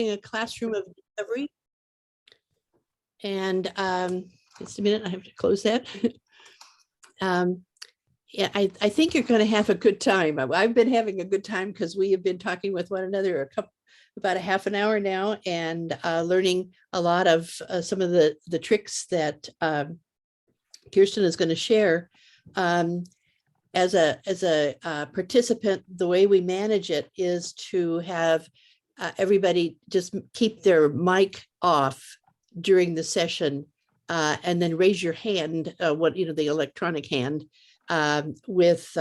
a classroom of discovery. And just a minute, I have to close that. Yeah, I think you're going to have a good time. I've been having a good time because we have been talking with one another about a half an hour now, and learning a lot of some of the tricks that Kirsten is going to share. As a participant, the way we manage it is to have everybody just keep their mic off during the session, and then raise your hand, the electronic hand, if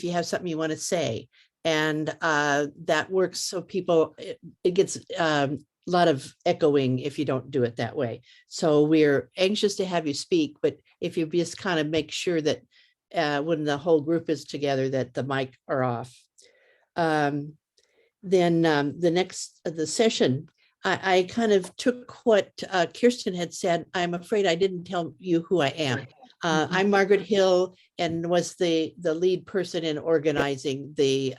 you have something you want to say, and that works. So people, it gets a lot of echoing if you don't do it that way. So we're anxious to have you speak, but if you just kind of make sure that when the whole group is together, that the mic are off. Then the session, I kind of took what Kirsten had said. I'm afraid I didn't tell you who I am. I'm Margaret Hill, and was the lead person in organizing the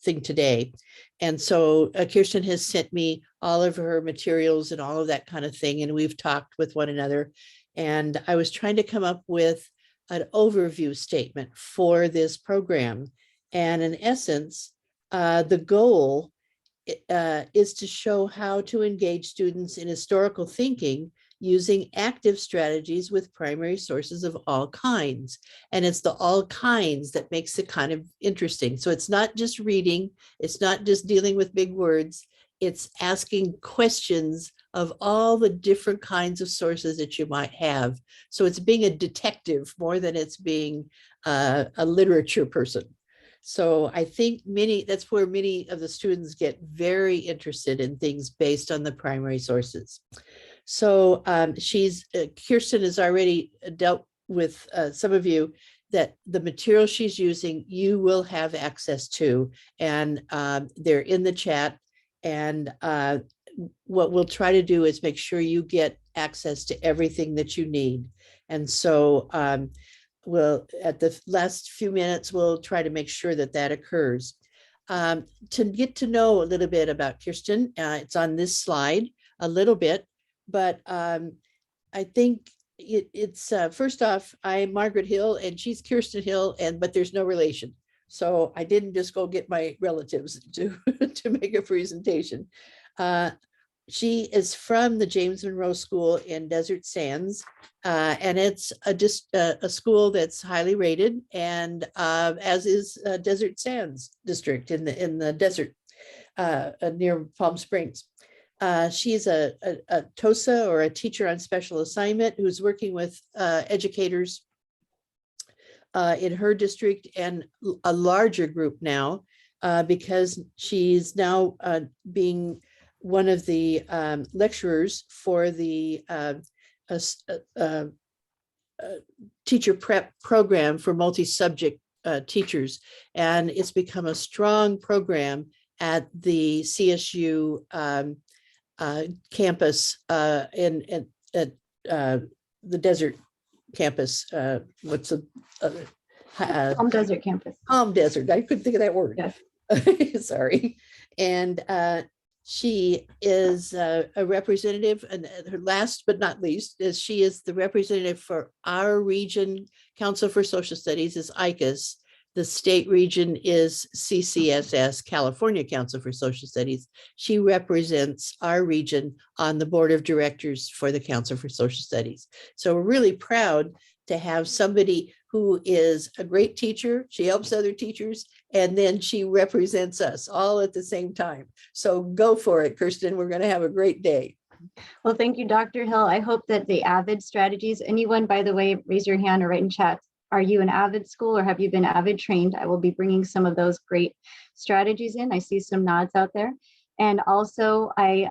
thing today. And so Kirsten has sent me all of her materials and all of that kind of thing, and we've talked with one another. And I was trying to come up with an overview statement for this program. And in essence, the goal is to show how to engage students in historical thinking using active strategies with primary sources of all kinds. And it's the all kinds that makes it kind of interesting. So it's not just reading, it's not just dealing with big words, it's asking questions of all the different kinds of sources that you might have. So it's being a detective more than it's being a literature person. So I think that's where many of the students get very interested in things based on the primary sources. So Kirsten has already dealt with some of you that the material she's using, you will have access to, and they're in the chat. And what we'll try to do is make sure you get access to everything that you need. And so we'll, at the last few minutes, we'll try to make sure that occurs. To get to know a little bit about Kirsten, it's on this slide a little bit, but I think it's first off, I'm Margaret Hill and she's Kirsten Hill, but there's no relation. So I didn't just go get my relatives to make a presentation. She is from the James Monroe School in Desert Sands, and it's a school that's highly rated, and as is Desert Sands District in the desert near Palm Springs. She's a TOSA, or a teacher on special assignment, who's working with educators in her district and a larger group now, because she's now being one of the lecturers for the teacher prep program for multi-subject teachers. And it's become a strong program at the CSU campus at the desert campus. What's the Palm Desert campus. Palm Desert. I couldn't think of that word. Yes. Sorry. And she is a representative, and her last but not least is she is the representative for our region. Council for Social Studies is ICUS. The state region is CCSS, California Council for Social Studies. She represents our region on the board of directors for the Council for Social Studies. So we're really proud to have somebody who is a great teacher. She helps other teachers, and then she represents us all at the same time. So go for it, Kirsten. We're going to have a great day. Well, thank you, Dr. Hill. I hope that the AVID strategies, anyone, by the way, raise your hand or write in chat. Are you an AVID school, or have you been AVID trained? I will be bringing some of those great strategies in. I see some nods out there. And also I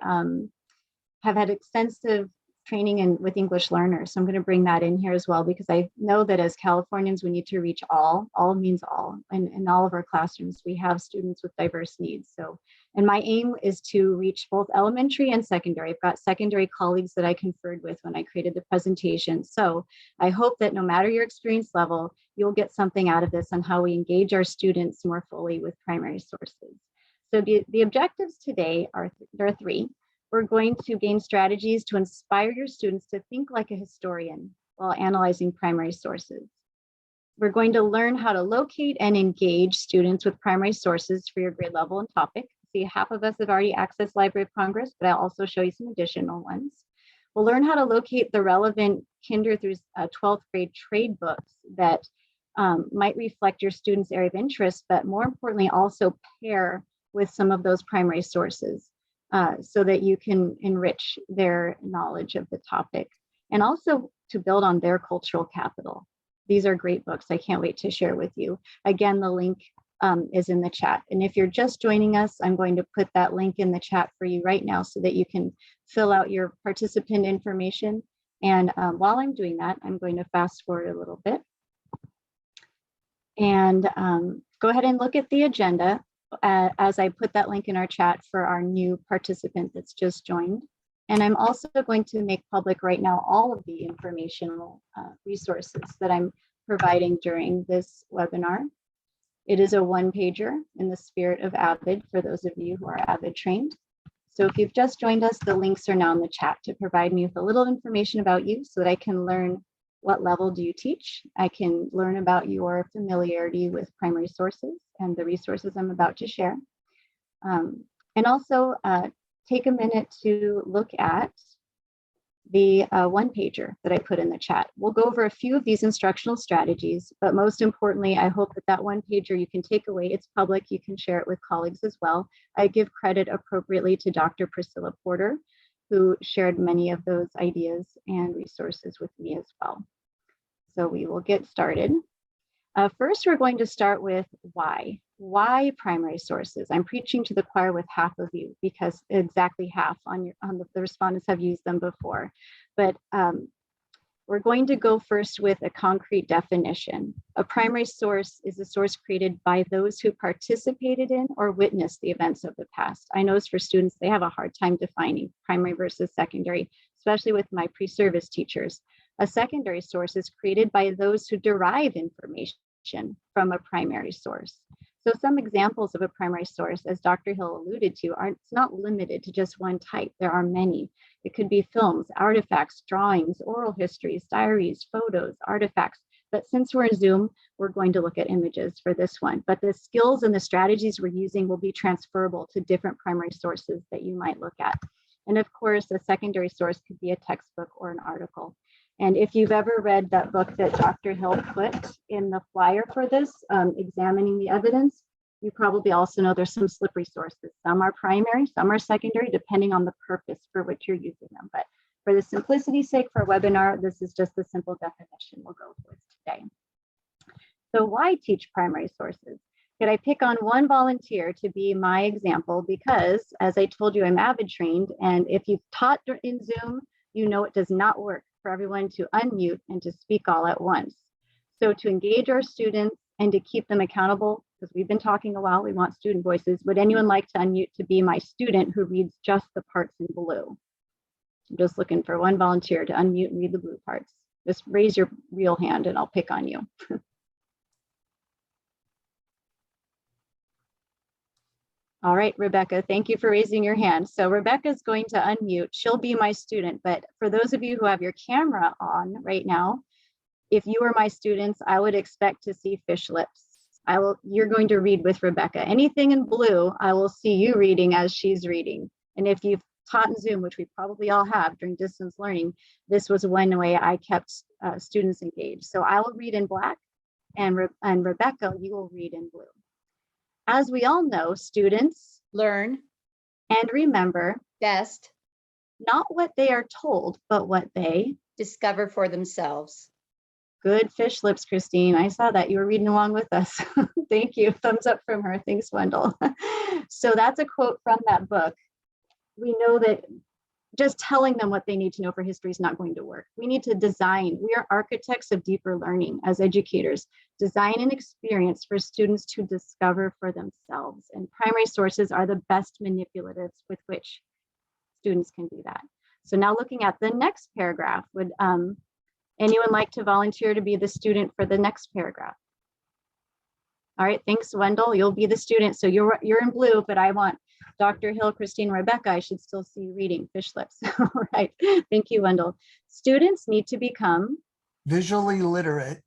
have had extensive training with English learners. So I'm going to bring that in here as well, because I know that as Californians, we need to reach all means all. And in all of our classrooms, we have students with diverse needs. So, and my aim is to reach both elementary and secondary. I've got secondary colleagues that I conferred with when I created the presentation. So I hope that no matter your experience level, you'll get something out of this on how we engage our students more fully with primary sources. So the objectives today there are three. We're going to gain strategies to inspire your students to think like a historian while analyzing primary sources. We're going to learn how to locate and engage students with primary sources for your grade level and topic. See, half of us have already accessed Library of Congress, but I'll also show you some additional ones. We'll learn how to locate the relevant kinder through 12th grade trade books that might reflect your students' area of interest, but more importantly, also pair with some of those primary sources so that you can enrich their knowledge of the topic and also to build on their cultural capital. These are great books. I can't wait to share with you. Again, the link is in the chat. And if you're just joining us, I'm going to put that link in the chat for you right now so that you can fill out your participant information. And while I'm doing that, I'm going to fast forward a little bit. And go ahead and look at the agenda as I put that link in our chat for our new participant that's just joined. And I'm also going to make public right now all of the informational resources that I'm providing during this webinar. It is a one-pager in the spirit of AVID for those of you who are AVID trained. So if you've just joined us, the links are now in the chat to provide me with a little information about you so that I can learn what level do you teach. I can learn about your familiarity with primary sources and the resources I'm about to share. And also take a minute to look at the one-pager that I put in the chat. We'll go over a few of these instructional strategies, but most importantly, I hope that that one-pager you can take away. It's public, you can share it with colleagues as well. I give credit appropriately to Dr. Priscilla Porter, who shared many of those ideas and resources with me as well. So we will get started. First, we're going to start with why. Why primary sources? I'm preaching to the choir with half of you because exactly half on the respondents have used them before. But we're going to go first with a concrete definition. A primary source is a source created by those who participated in or witnessed the events of the past. I know for students, they have a hard time defining primary versus secondary, especially with my pre-service teachers. A secondary source is created by those who derive information from a primary source. So some examples of a primary source, as Dr. Hill alluded to, it's not limited to just one type. There are many. It could be films, artifacts, drawings, oral histories, diaries, photos, artifacts. But since we're in Zoom, we're going to look at images for this one. But the skills and the strategies we're using will be transferable to different primary sources that you might look at. And of course, a secondary source could be a textbook or an article. And if you've ever read that book that Dr. Hill put in the flyer for this, Examining the Evidence, you probably also know there's some slippery sources. Some are primary, some are secondary, depending on the purpose for which you're using them. But for the simplicity's sake for a webinar, this is just the simple definition we'll go with today. So why teach primary sources? Could I pick on one volunteer to be my example? Because as I told you, I'm AVID trained, and if you've taught in Zoom, you know it does not work for everyone to unmute and to speak all at once. So to engage our students and to keep them accountable, because we've been talking a while, we want student voices. Would anyone like to unmute to be my student who reads just the parts in blue? I'm just looking for one volunteer to unmute and read the blue parts. Just raise your real hand and I'll pick on you. All right, Rebecca, thank you for raising your hand. So Rebecca's going to unmute. She'll be my student, but for those of you who have your camera on right now, if you were my students, I would expect to see fish lips. You're going to read with Rebecca. Anything in blue, I will see you reading as she's reading. And if you've taught in Zoom, which we probably all have during distance learning, this was one way I kept students engaged. So I will read in black and Rebecca, you will read in blue. As we all know, students learn and remember best, not what they are told, but what they discover for themselves. Good fish lips, Christine. I saw that you were reading along with us. Thank you. Thumbs up from her. Thanks, Wendell. So that's a quote from that book. We know that just telling them what they need to know for history is not going to work. We need to design. We are architects of deeper learning as educators. Design an experience for students to discover for themselves. And primary sources are the best manipulatives with which students can do that. So now looking at the next paragraph, would anyone like to volunteer to be the student for the next paragraph? All right, thanks, Wendell. You'll be the student. So you're in blue, but I want Dr. Hill, Christine, Rebecca. I should still see you reading fish lips. All right, thank you, Wendell. Students need to become visually literate,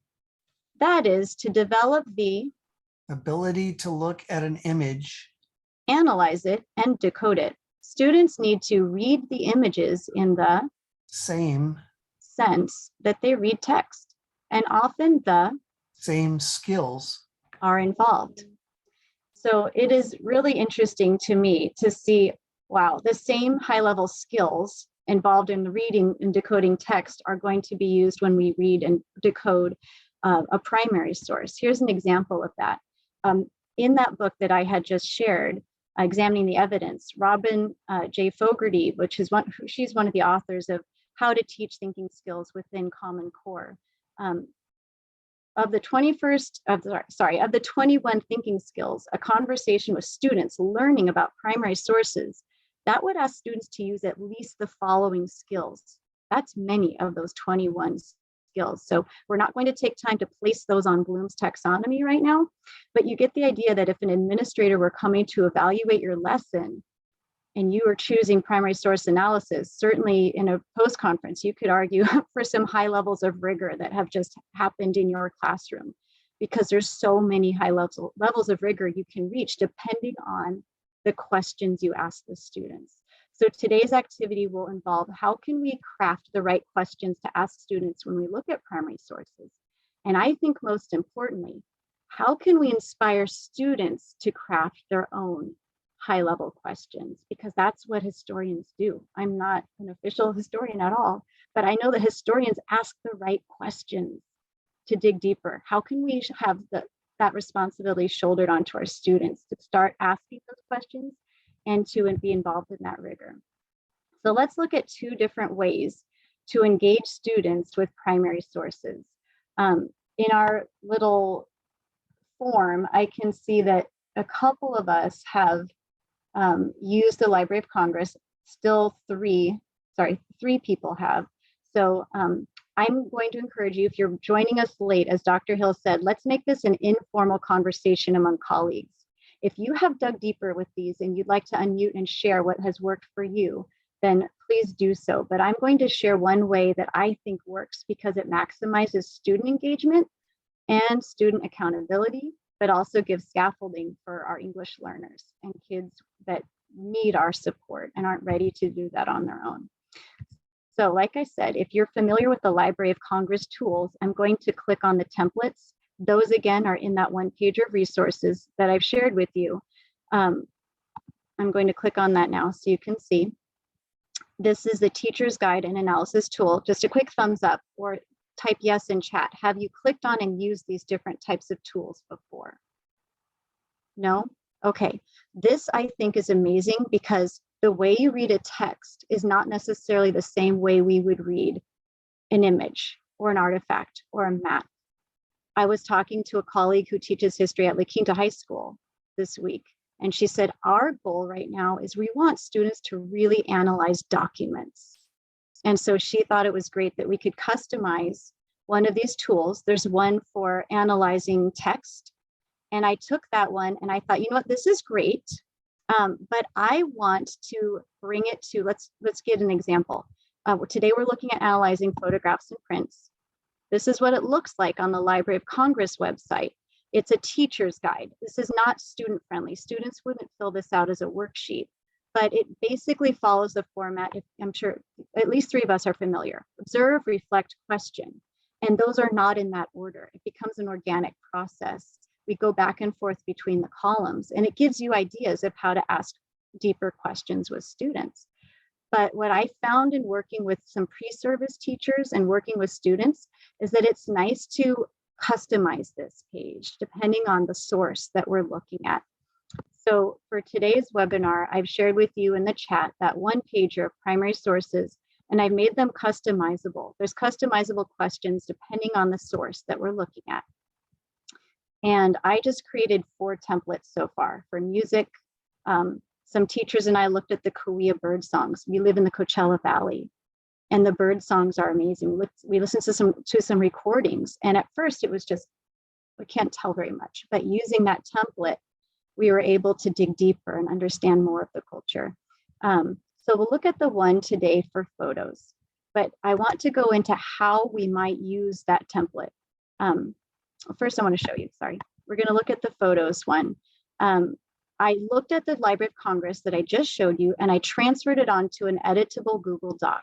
that is to develop the, ability to look at an image, analyze it, and decode it. Students need to read the images in the same sense that they read text, and often the same skills. are involved. So it is really interesting to me to see, wow, the same high-level skills involved in reading and decoding text are going to be used when we read and decode a primary source. Here's an example of that. In that book that I had just shared, Examining the Evidence, Robin J. Fogarty, she's one of the authors of How to Teach Thinking Skills Within Common Core. Of the 21 thinking skills, a conversation with students learning about primary sources, that would ask students to use at least the following skills. That's many of those 21 skills. So we're not going to take time to place those on Bloom's taxonomy right now, but you get the idea that if an administrator were coming to evaluate your lesson and you are choosing primary source analysis, certainly in a post-conference, you could argue for some high levels of rigor that have just happened in your classroom, because there's so many high levels of rigor you can reach depending on the questions you ask the students. So today's activity will involve how can we craft the right questions to ask students when we look at primary sources? And I think most importantly, how can we inspire students to craft their own high-level questions? Because that's what historians do. I'm not an official historian at all, but I know that historians ask the right questions to dig deeper. How can we have that responsibility shouldered onto our students to start asking those questions and to be involved in that rigor? So let's look at two different ways to engage students with primary sources. In our little form, I can see that a couple of us have used the Library of Congress. Still three people have. So I'm going to encourage you, if you're joining us late, as Dr. Hill said, let's make this an informal conversation among colleagues. If you have dug deeper with these and you'd like to unmute and share what has worked for you, then please do so. But I'm going to share one way that I think works because it maximizes student engagement and student accountability, but also gives scaffolding for our English learners and kids that need our support and aren't ready to do that on their own. So like I said, if you're familiar with the Library of Congress tools, I'm going to click on the templates. Those again are in that one page of resources that I've shared with you. I'm going to click on that now so you can see. This is the Teacher's Guide and Analysis tool. Just a quick thumbs up or type yes in chat. Have you clicked on and used these different types of tools before? No? Okay. This I think is amazing because the way you read a text is not necessarily the same way we would read an image or an artifact or a map. I was talking to a colleague who teaches history at La Quinta High School this week, and she said, our goal right now is we want students to really analyze documents. And so she thought it was great that we could customize one of these tools. There's one for analyzing text. And I took that one and I thought, you know what, this is great. But I want to bring it to, let's get an example. Today we're looking at analyzing photographs and prints. This is what it looks like on the Library of Congress website. It's a teacher's guide. This is not student friendly. Students wouldn't fill this out as a worksheet, but it basically follows the format. I'm sure at least three of us are familiar. Observe, reflect, question. And those are not in that order. It becomes an organic process. We go back and forth between the columns, and it gives you ideas of how to ask deeper questions with students. But what I found in working with some pre-service teachers and working with students is that it's nice to customize this page depending on the source that we're looking at. So for today's webinar, I've shared with you in the chat that one pager of primary sources, and I've made them customizable. There's customizable questions depending on the source that we're looking at. And I just created 4 templates so far for music. Some teachers and I looked at the Kauai bird songs. We live in the Coachella Valley, and the bird songs are amazing. We listened to some recordings, and at first it was just we can't tell very much, but using that template, we were able to dig deeper and understand more of the culture. So we'll look at the one today for photos, but I want to go into how we might use that template. First, I want to show you, sorry. We're going to look at the photos one. I looked at the Library of Congress that I just showed you, and I transferred it onto an editable Google Doc.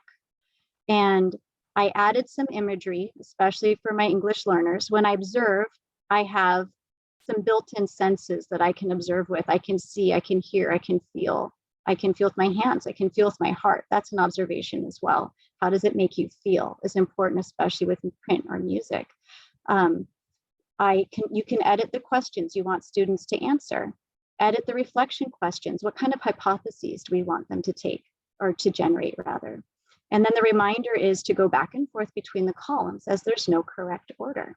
And I added some imagery, especially for my English learners. When I observe, I have some built-in senses that I can observe with. I can see, I can hear, I can feel. I can feel with my hands, I can feel with my heart. That's an observation as well. How does it make you feel is important, especially with print or music. You can edit the questions you want students to answer. Edit the reflection questions. What kind of hypotheses do we want them to take or to generate rather? And then the reminder is to go back and forth between the columns as there's no correct order.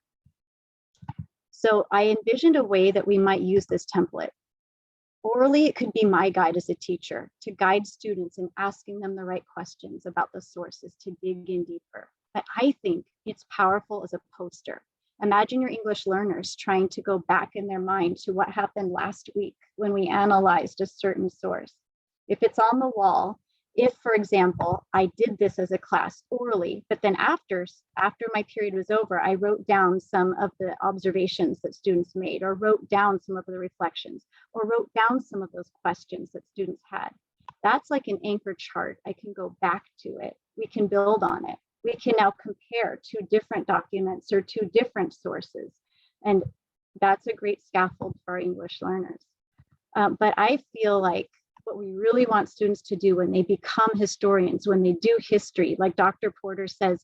So I envisioned a way that we might use this template. Orally, it could be my guide as a teacher to guide students in asking them the right questions about the sources to dig in deeper. But I think it's powerful as a poster. Imagine your English learners trying to go back in their mind to what happened last week when we analyzed a certain source. If it's on the wall, if, for example, I did this as a class orally, but then after my period was over, I wrote down some of the observations that students made, or wrote down some of the reflections, or wrote down some of those questions that students had. That's like an anchor chart. I can go back to it. We can build on it. We can now compare two different documents or two different sources. And that's a great scaffold for our English learners. But I feel like what we really want students to do when they become historians, when they do history, like Dr. Porter says,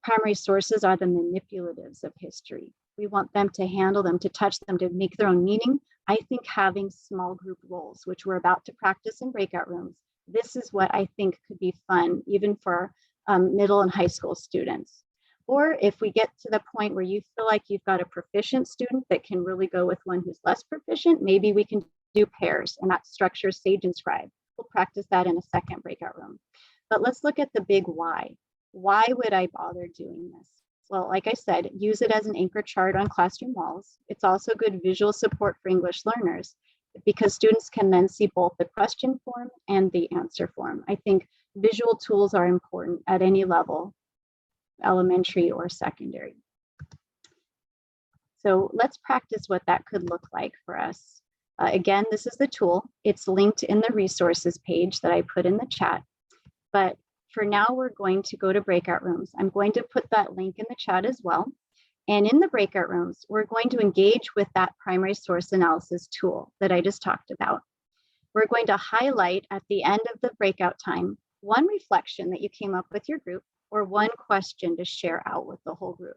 primary sources are the manipulatives of history. We want them to handle them, to touch them, to make their own meaning. I think having small group roles, which we're about to practice in breakout rooms, this is what I think could be fun, even for middle and high school students. Or if we get to the point where you feel like you've got a proficient student that can really go with one who's less proficient, maybe we can do pairs, and that structures Sage Inscribe. We'll practice that in a second breakout room. But let's look at the big why. Why would I bother doing this? Well, like I said, use it as an anchor chart on classroom walls. It's also good visual support for English learners because students can then see both the question form and the answer form. I think visual tools are important at any level, elementary or secondary. So let's practice what that could look like for us. Again, this is the tool. It's linked in the resources page that I put in the chat. But for now, we're going to go to breakout rooms. I'm going to put that link in the chat as well. And in the breakout rooms, we're going to engage with that primary source analysis tool that I just talked about. We're going to highlight at the end of the breakout time, one reflection that you came up with your group or one question to share out with the whole group.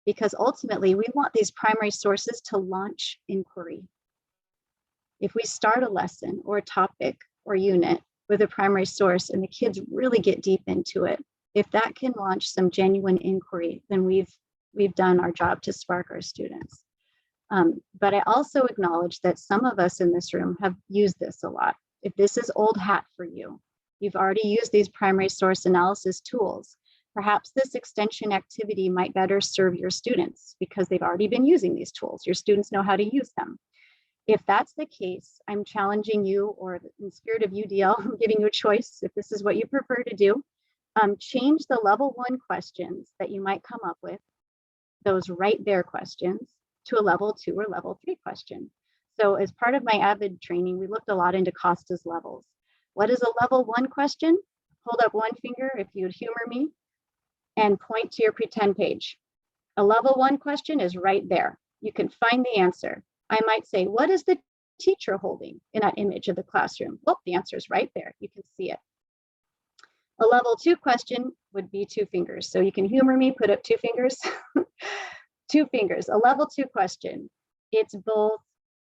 Because ultimately, we want these primary sources to launch inquiry. If we start a lesson or a topic or unit with a primary source and the kids really get deep into it, if that can launch some genuine inquiry, then we've done our job to spark our students. But I also acknowledge that some of us in this room have used this a lot. If this is old hat for you, you've already used these primary source analysis tools. Perhaps this extension activity might better serve your students because they've already been using these tools. Your students know how to use them. If that's the case, I'm challenging you, or in spirit of UDL, I'm giving you a choice if this is what you prefer to do. Change the level 1 questions that you might come up with, those right there questions, to a level 2 or level 3 question. So as part of my AVID training, we looked a lot into Costa's levels. What is a level 1 question? Hold up one finger if you would humor me and point to your pretend page. A level 1 question is right there. You can find the answer. I might say, what is the teacher holding in that image of the classroom? Well, the answer is right there. You can see it. A level 2 question would be 2 fingers. So you can humor me, put up 2 fingers. 2 fingers, a level 2 question. It's both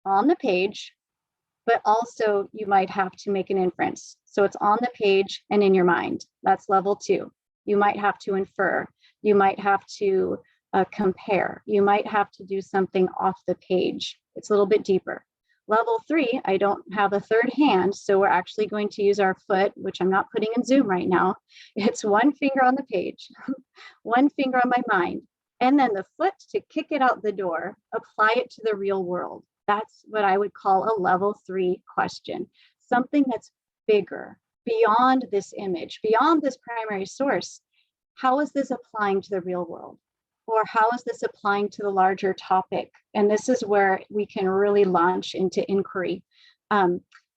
on the page, but also you might have to make an inference. So it's on the page and in your mind. That's level 2. You might have to infer. You might have to compare. You might have to do something off the page. It's a little bit deeper. Level 3, I don't have a third hand, so we're actually going to use our foot, which I'm not putting in Zoom right now. It's 1 finger on the page, 1 finger on my mind. And then the foot to kick it out the door, apply it to the real world. That's what I would call a level 3 question, something that's bigger, beyond this image, beyond this primary source. How is this applying to the real world? Or how is this applying to the larger topic? And this is where we can really launch into inquiry.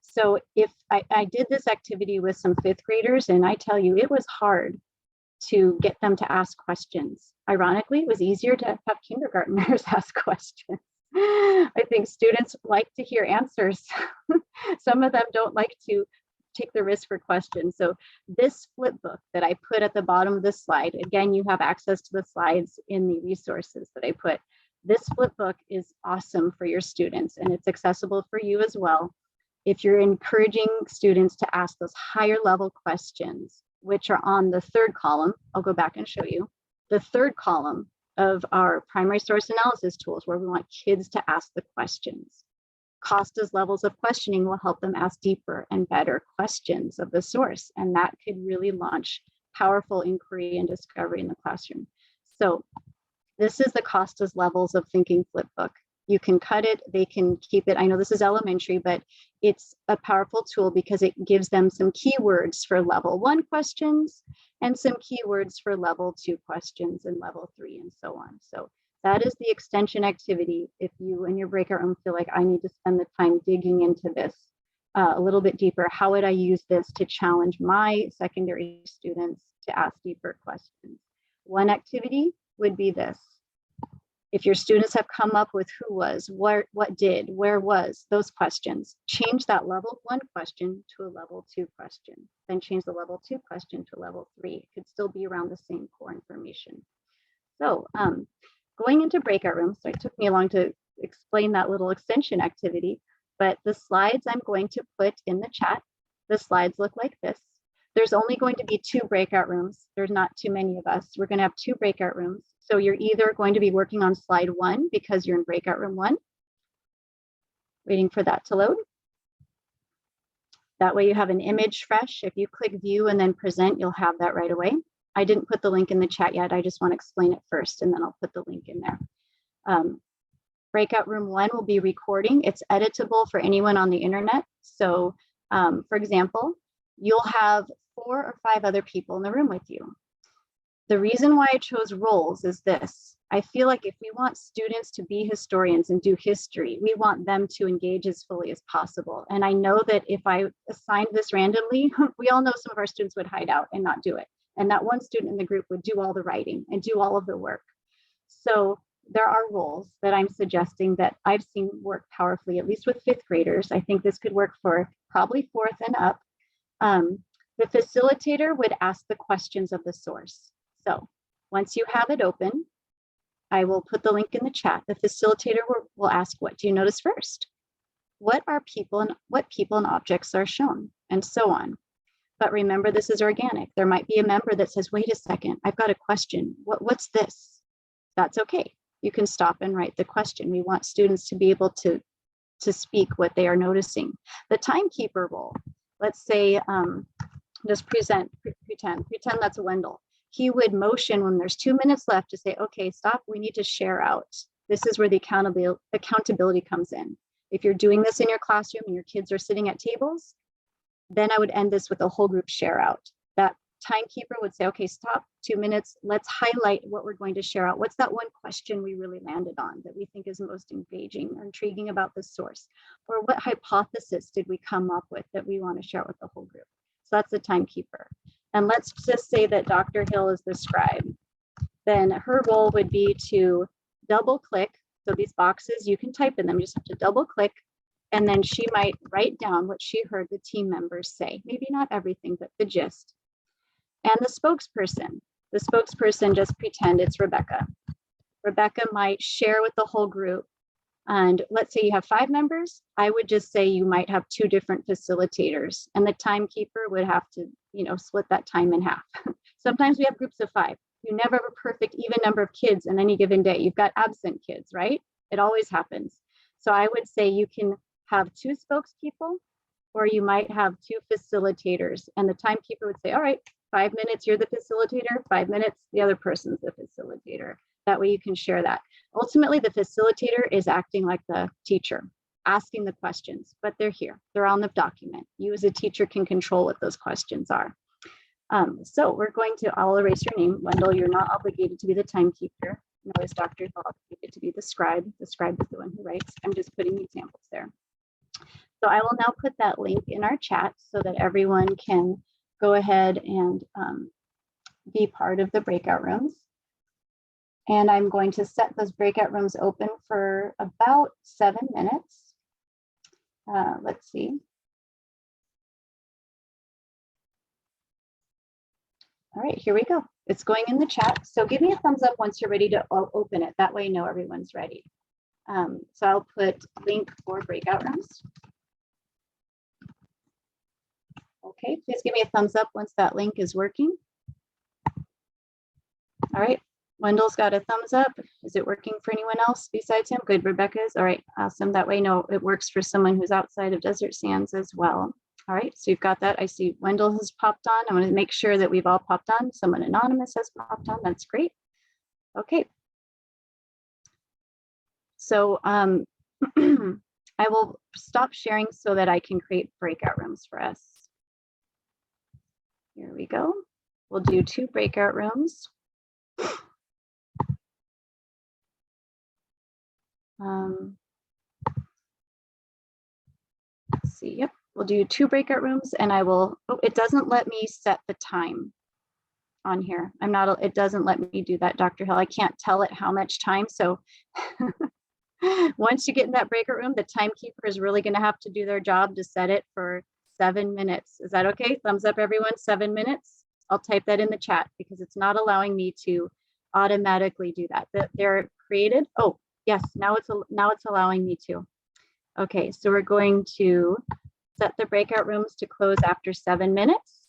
So if I did this activity with some 5th graders, and I tell you, it was hard to get them to ask questions. Ironically, it was easier to have kindergartners ask questions. I think students like to hear answers. Some of them don't like to take the risk for questions. So this flip book that I put at the bottom of this slide, again, you have access to the slides in the resources that I put. This flip book is awesome for your students, and it's accessible for you as well. If you're encouraging students to ask those higher level questions, which are on the 3rd column, I'll go back and show you. The 3rd column of our primary source analysis tools, where we want kids to ask the questions. Costa's levels of questioning will help them ask deeper and better questions of the source, and that could really launch powerful inquiry and discovery in the classroom. So this is the Costa's levels of thinking flip book. You can cut it, they can keep it. I know this is elementary, but it's a powerful tool because it gives them some keywords for level 1 questions and some keywords for level 2 questions and level 3 and so on. So that is the extension activity. If you in your breakout room feel like I need to spend the time digging into this a little bit deeper, how would I use this to challenge my secondary students to ask deeper questions? One activity would be this. If your students have come up with who was, what did, where was, those questions, change that level 1 question to a level 2 question, then change the level 2 question to level 3. It could still be around the same core information. So going into breakout rooms, so it took me long to explain that little extension activity, but the slides I'm going to put in the chat, the slides look like this. There's only going to be 2 breakout rooms. There's not too many of us. We're going to have 2 breakout rooms. So you're either going to be working on slide 1 because you're in breakout room 1, waiting for that to load. That way you have an image fresh. If you click view and then present, you'll have that right away. I didn't put the link in the chat yet. I just want to explain it first, and then I'll put the link in there. Breakout room 1 will be recording. It's editable for anyone on the internet. So for example, you'll have 4 or 5 other people in the room with you. The reason why I chose roles is this. I feel like if we want students to be historians and do history, we want them to engage as fully as possible. And I know that if I assigned this randomly, we all know some of our students would hide out and not do it. And that one student in the group would do all the writing and do all of the work. So there are roles that I'm suggesting that I've seen work powerfully, at least with 5th graders. I think this could work for probably 4th and up. The facilitator would ask the questions of the source. So once you have it open, I will put the link in the chat. The facilitator will ask, what do you notice first? What people and objects are shown, and so on. But remember, this is organic. There might be a member that says, wait a second, I've got a question. What's this? That's okay. You can stop and write the question. We want students to be able to speak what they are noticing. The timekeeper role, let's say, just pretend that's Wendell. He would motion when there's 2 minutes left to say, okay, stop, we need to share out. This is where the accountability comes in. If you're doing this in your classroom and your kids are sitting at tables, then I would end this with a whole group share out. That timekeeper would say, okay, stop, 2 minutes. Let's highlight what we're going to share out. What's that one question we really landed on that we think is most engaging or intriguing about the source? Or what hypothesis did we come up with that we want to share with the whole group? So that's the timekeeper. And let's just say that Dr. Hill is the scribe. Then her role would be to double click. So these boxes, you can type in them, you just have to double click. And then she might write down what she heard the team members say. Maybe not everything, but the gist. And the spokesperson, just pretend it's Rebecca. Rebecca might share with the whole group. And let's say you have 5 members, I would just say you might have 2 different facilitators, and the timekeeper would have to, split that time in half. Sometimes we have groups of 5. You never have a perfect even number of kids in any given day. You've got absent kids, right? It always happens. So I would say you can have 2 spokespeople, or you might have 2 facilitators, and the timekeeper would say, all right, 5 minutes, you're the facilitator, 5 minutes, the other person's the facilitator. That way you can share that. Ultimately, the facilitator is acting like the teacher, asking the questions, but they're here. They're on the document. You as a teacher can control what those questions are. So we're going to, I'll erase your name. Wendell, you're not obligated to be the timekeeper, nor is Dr. Hill obligated to be the scribe. The scribe is the one who writes. I'm just putting examples there. So I will now put that link in our chat so that everyone can go ahead and be part of the breakout rooms. And I'm going to set those breakout rooms open for about 7 minutes. Let's see. All right, here we go. It's going in the chat. So give me a thumbs up once you're ready to open it. That way I know everyone's ready. So I'll put link for breakout rooms. Okay, please give me a thumbs up once that link is working. All right, Wendell's got a thumbs up. Is it working for anyone else besides him? Good, Rebecca's. All right, awesome. That way, no, it works for someone who's outside of Desert Sands as well. All right, so you've got that. I see Wendell has popped on. I'm going to make sure that we've all popped on. Someone anonymous has popped on. That's great. Okay. So I will stop sharing so that I can create breakout rooms for us. Here we go. We'll do 2 breakout rooms. Let's see. Yep. We'll do 2 breakout rooms and I will, oh, it doesn't let me set the time on here. It doesn't let me do that, Dr. Hill. I can't tell it how much time. So once you get in that breakout room, the timekeeper is really going to have to do their job to set it for 7 minutes. Is that okay? Thumbs up, everyone. 7 minutes. I'll type that in the chat because it's not allowing me to automatically do that. They're created. Oh, yes. Now it's allowing me to. Okay, so we're going to set the breakout rooms to close after 7 minutes.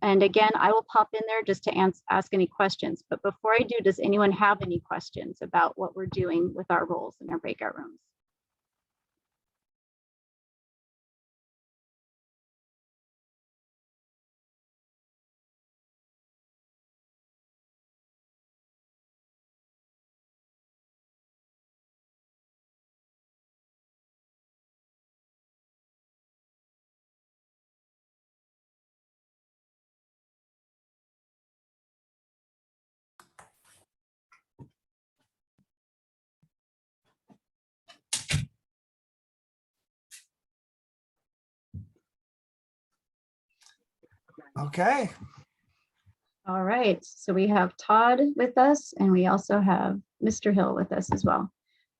And again, I will pop in there just to ask any questions. But before I do, does anyone have any questions about what we're doing with our roles in our breakout rooms? Okay. All right, so we have Todd with us and we also have Mr. Hill with us as well.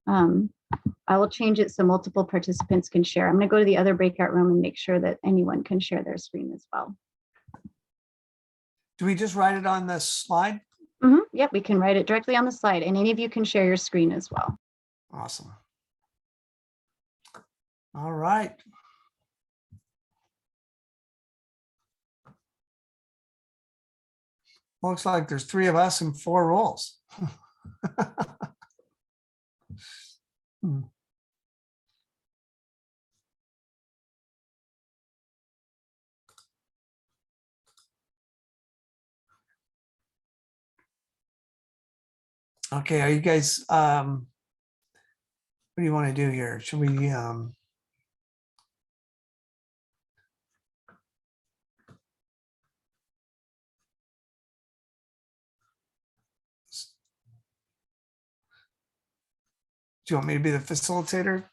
I will change it so multiple participants can share. I'm going to go to the other breakout room and make sure that anyone can share their screen as well. Do we just write it on the slide? Yep, we can write it directly on the slide and any of you can share your screen as well. Awesome. All right. Looks like there's 3 of us and 4 roles. Okay, are you guys, what do you want to do here? Should we, do you want me to be the facilitator?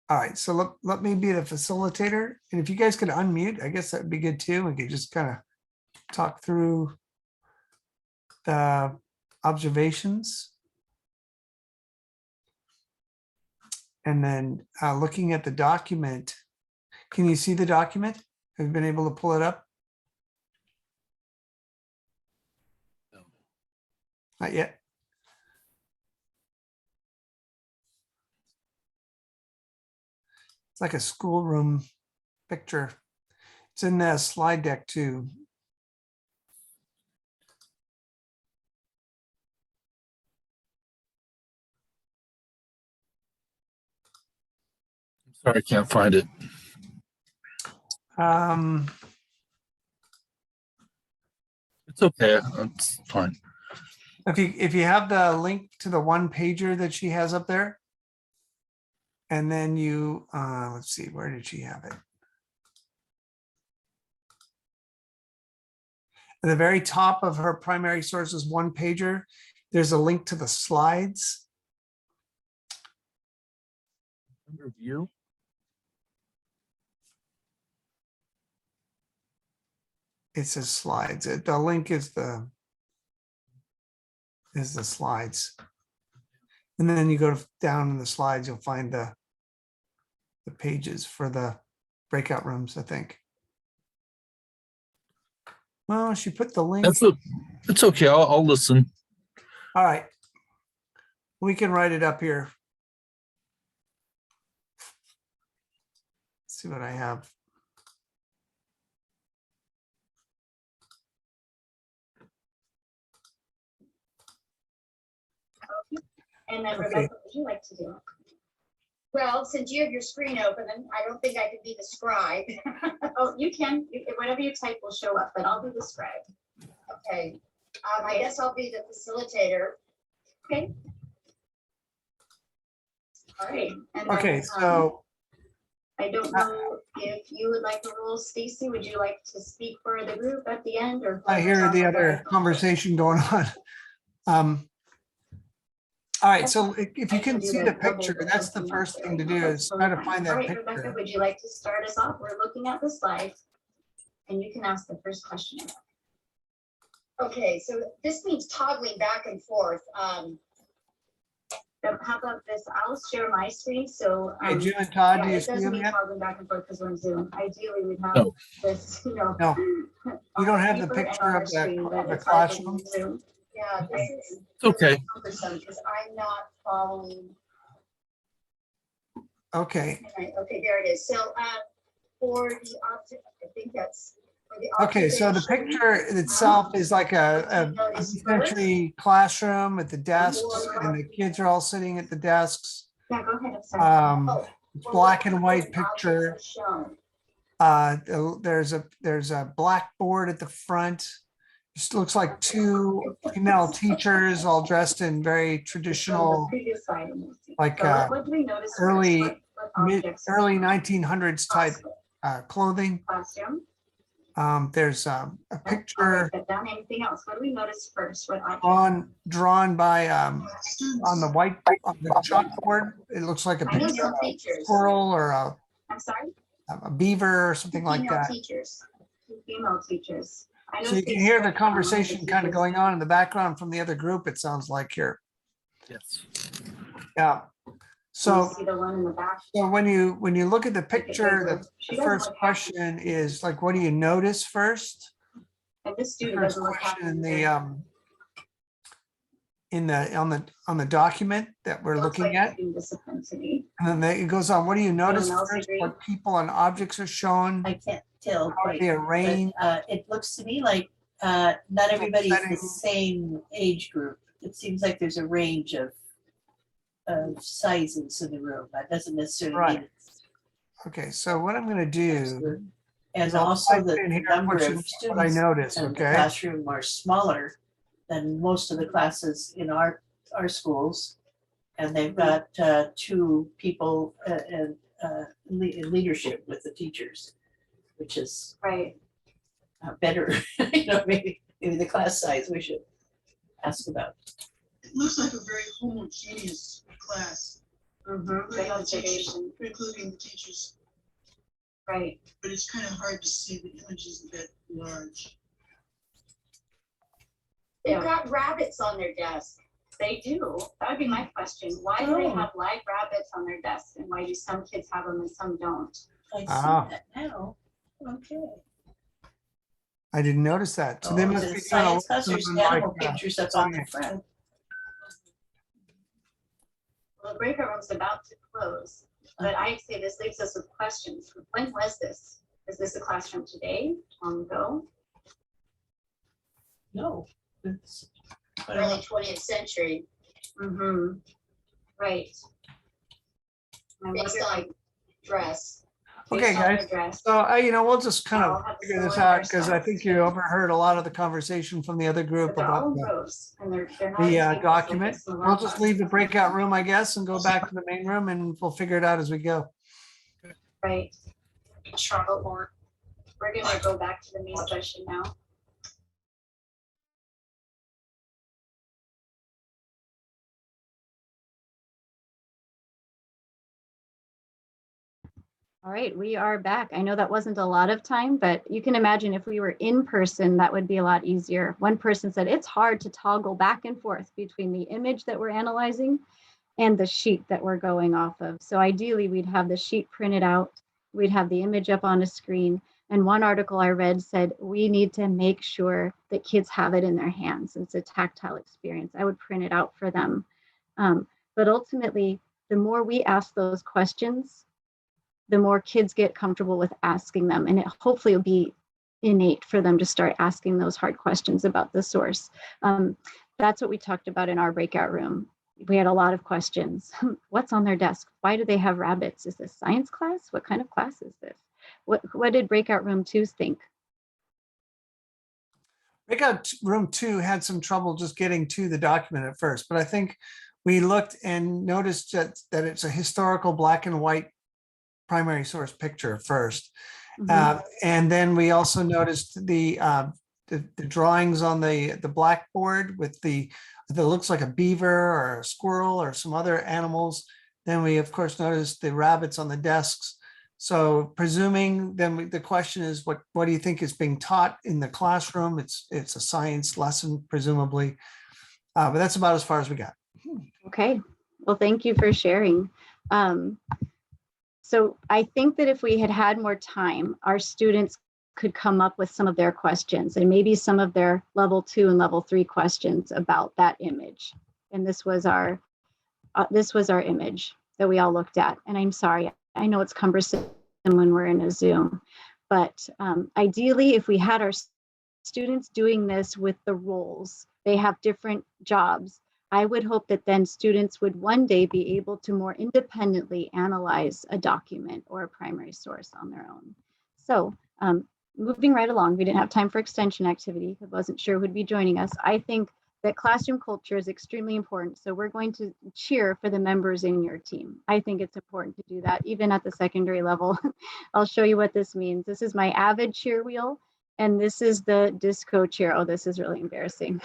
All right, so let me be the facilitator. And if you guys could unmute, I guess that'd be good too. We could just kind of talk through the observations. And then looking at the document, can you see the document? Have you been able to pull it up? No. Not yet. It's like a schoolroom picture. It's in the slide deck too. Sorry, I can't find it. Um, It's okay. It's fine. if you have the link to the one pager that she has up there, and then you let's see, where did she have it? At the very top of her primary sources one pager, there's a link to the slides. Under view. It says slides. The link is the slides. And then you go down in the slides, you'll find the pages for the breakout rooms, I think. Well, she put the link. It's okay. I'll listen. All right. We can write it up here. Let's see what I have. And then Okay. Rebecca, what would you like to do? Well, since you have your screen open, and I don't think I could be the scribe. Oh, you can, whatever you type will show up, but I'll be the scribe. Okay, I guess I'll be the facilitator. Okay. All right. And then, Okay, so I don't know if you would like a role, Stacy, would you like to speak for the group at the end or? I hear the other conversation going on. All right, so if you can see the picture, that's the first thing to do is try to find All that right, Rebecca, picture. would you like to start us off? We're looking at the slides and you can ask the first question. Okay, so this means toggling back and forth. How about this? I'll share my screen, so. Hey, Jim and Todd, Yeah, do you it see doesn't them mean yet? toggling back and forth because we're in Zoom. Ideally, we'd have No. this, No. on You don't have the paper and picture on our of screen, but the it's hard when classroom? you Zoom. Yeah, this is It's okay. cumbersome because I'm not following. Okay, Okay, there it is. So for the object, I think that's. For the okay, so the observation, picture itself is like a Notice century classroom with the desks, and the kids are all sitting at the desks. Yeah, go ahead. I'm sorry. Oh, It's well, black and what white objects picture. are shown? There's a blackboard at the front. Just looks like two female teachers all dressed in very From the traditional, previous slide, and we'll see. like, So what do we notice first? early- What objects are early shown? 1900s type clothing. Classroom. There's a I'll picture write that down. Anything else? What do we notice first? What object? drawn by on the chalkboard. It looks like a I know picture some of a teachers. squirrel or I'm sorry? a beaver or something like Female that. teachers. Two female teachers. I know So you can Stacy hear the worked on one of conversation kind of teachers. going on in the background from the other group, it sounds like here. Yes. Yeah. Can you So see the one in the back? when you look at the Like a picture, bigger- the she doesn't first look happy. question is like, what do you notice first? And this The student first doesn't look happy. question either. on the document that we're Looks looking like at. being disciplined to me. And then it goes on, what do you notice else first? agree? What people and objects are shown? I can't tell How quite, they but arranged? it looks to me like not everybody's setting. the same age group. It seems like there's a range of sizes in the room. That doesn't necessarily Right. mean it's Okay, so what I'm gonna do, absolute. And is I'll also type the in here number what of I students notice, in the okay? classroom are smaller than most of the classes in our schools. And they've got two people in leadership with the teachers, which is Right. better. Maybe the class size we should ask about. It looks like a very homogeneous class, Good observation. including the teachers, Right. but it's kind of hard to see the images that large. They've Yeah. got rabbits on their desk. They do. That would be my question. Why do they Oh. have live rabbits on their desks and why do some kids have them and some don't? I see Ah. that now. Okay. I didn't notice that. So they Oh, must the be science class, there's something like, animal pictures up on the front. Well, the breakout room's about to close, but I'd say this leaves us with questions. When was this? Is this a classroom today, long ago? No. It's Early 20th century, Mm-hmm. Right. I wonder based if on dress. Okay, based on her guys. dress. So, we'll just kind I'll of have to figure this fill in our out because I think you styles. overheard a lot of the conversation from the other group But they're all about in the rows and they're not. the as big as document. some of our We'll just leave the classes. breakout room, I guess, and go back to the main room and we'll figure it out as we go. Right. Charlotte Moore. We're gonna go back to the main session now. All right, we are back. I know that wasn't a lot of time, but you can imagine if we were in person, that would be a lot easier. One person said it's hard to toggle back and forth between the image that we're analyzing and the sheet that we're going off of. So ideally, we'd have the sheet printed out, we'd have the image up on a screen. And one article I read said, we need to make sure that kids have it in their hands. It's a tactile experience. I would print it out for them. But ultimately, the more we ask those questions, the more kids get comfortable with asking them. And it hopefully will be innate for them to start asking those hard questions about the source. That's what we talked about in our breakout room. We had a lot of questions. What's on their desk? Why do they have rabbits? Is this science class? What kind of class is this? What did breakout room 2s think? Breakout room 2 had some trouble just getting to the document at first, but I think we looked and noticed that it's a historical black and white primary source picture first. And then we also noticed the drawings on the blackboard with that looks like a beaver or a squirrel or some other animals. Then we of course noticed the rabbits on the desks. So presuming then the question is, what do you think is being taught in the classroom? It's a science lesson, presumably, but that's about as far as we got. Okay, well, thank you for sharing. So I think that if we had had more time, our students could come up with some of their questions and maybe some of their level 2 and level 3 questions about that image. And this was our image that we all looked at. And I'm sorry, I know it's cumbersome when we're in a Zoom, but ideally, if we had our students doing this with the roles, they have different jobs. I would hope that then students would one day be able to more independently analyze a document or a primary source on their own. So moving right along, we didn't have time for extension activity. I wasn't sure who'd be joining us. I think that classroom culture is extremely important. So we're going to cheer for the members in your team. I think it's important to do that, even at the secondary level. I'll show you what this means. This is my Avid cheer wheel, and this is the disco cheer. Oh, this is really embarrassing.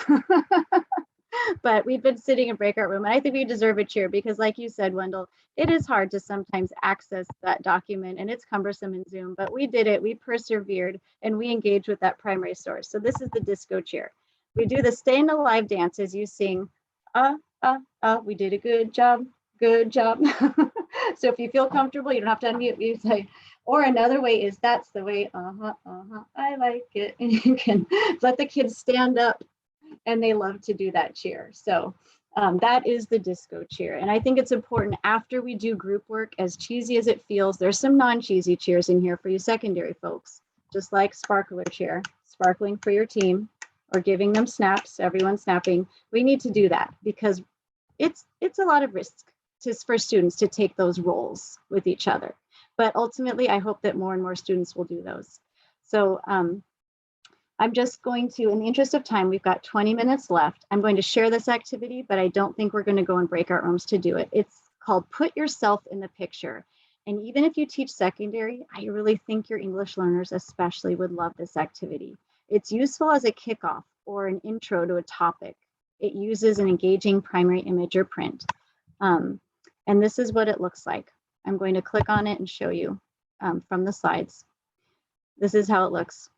But we've been sitting in breakout room, and I think we deserve a cheer because, like you said, Wendell, it is hard to sometimes access that document and it's cumbersome in Zoom, but we did it, we persevered, and we engaged with that primary source. So this is the disco cheer. We do the Staying Alive dance as you sing, we did a good job, good job. So if you feel comfortable, you don't have to unmute, you say, or another way is that's the way, I like it. And you can let the kids stand up, and they love to do that cheer. So that is the disco cheer. And I think it's important after we do group work, as cheesy as it feels, there's some non-cheesy cheers in here for you secondary folks, just like sparkler cheer, sparkling for your team, or giving them snaps, everyone snapping. We need to do that because it's a lot of risk for students to take those roles with each other. But ultimately, I hope that more and more students will do those. So I'm just going to, in the interest of time, we've got 20 minutes left. I'm going to share this activity, but I don't think we're going to go in breakout rooms to do it. It's called Put Yourself in the Picture. And even if you teach secondary, I really think your English learners especially would love this activity. It's useful as a kickoff or an intro to a topic. It uses an engaging primary image or print. And this is what it looks like. I'm going to click on it and show you from the slides. This is how it looks.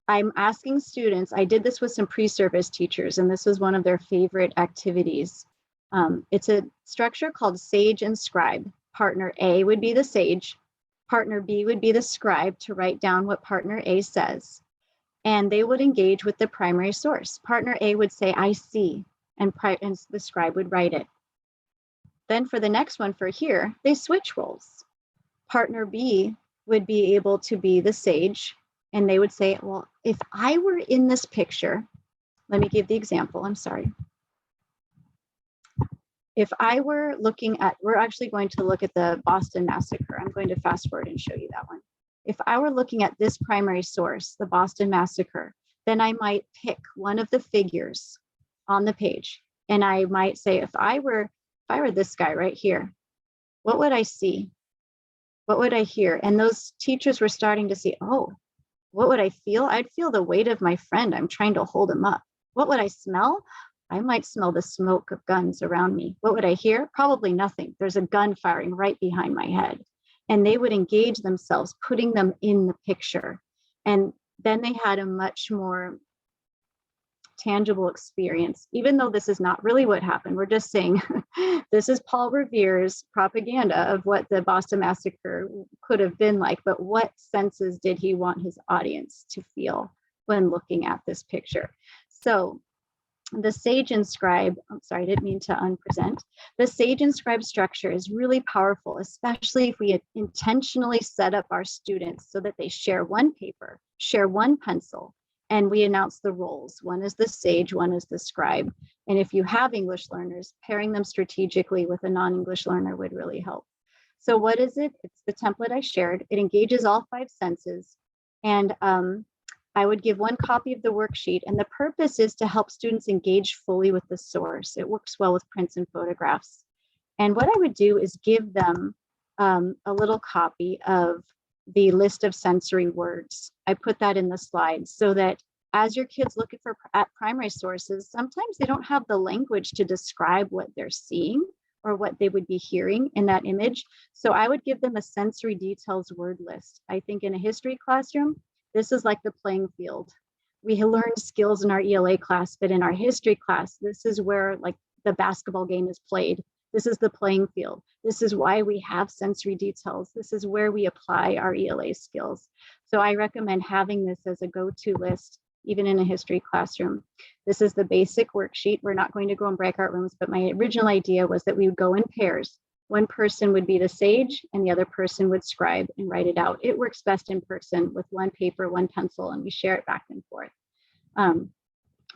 I'm asking students, I did this with some pre-service teachers, and this was one of their favorite activities. It's a structure called Sage Inscribe. Partner A would be the sage. Partner B would be the scribe to write down what partner A says. And they would engage with the primary source. Partner A would say, I see, and the scribe would write it. Then for the next one for here, they switch roles. Partner B would be able to be the sage, and they would say, well, if I were in this picture, let me give the example, I'm sorry. If I were looking at, we're actually going to look at the Boston Massacre. I'm going to fast forward and show you that one. If I were looking at this primary source, the Boston Massacre, then I might pick one of the figures on the page. And I might say, if I were this guy right here, what would I see? What would I hear? And those teachers were starting to see, oh, what would I feel? I'd feel the weight of my friend. I'm trying to hold him up. What would I smell? I might smell the smoke of guns around me. What would I hear? Probably nothing. There's a gun firing right behind my head. And they would engage themselves, putting them in the picture. And then they had a much more tangible experience, even though this is not really what happened. We're just saying this is Paul Revere's propaganda of what the Boston Massacre could have been like, but what senses did he want his audience to feel when looking at this picture? So the Sage Inscribe, I'm sorry, I didn't mean to unpresent. The Sage Inscribe structure is really powerful, especially if we intentionally set up our students so that they share one paper, share one pencil, and we announce the roles. One is the sage, one is the scribe. And if you have English learners, pairing them strategically with a non-English learner would really help. So what is it? It's the template I shared. It engages all 5 senses. And I would give one copy of the worksheet, and the purpose is to help students engage fully with the source. It works well with prints and photographs. And what I would do is give them a little copy of the list of sensory words. I put that in the slides so that as your kids looking at primary sources, sometimes they don't have the language to describe what they're seeing or what they would be hearing in that image. So I would give them a sensory details word list. I think in a history classroom, this is like the playing field. We learned skills in our ELA class, but in our history class, this is where like the basketball game is played. This is the playing field. This is why we have sensory details. This is where we apply our ELA skills. So I recommend having this as a go-to list, even in a history classroom. This is the basic worksheet. We're not going to go in breakout rooms, but my original idea was that we would go in pairs. One person would be the sage and the other person would scribe and write it out. It works best in person with one paper, one pencil, and we share it back and forth.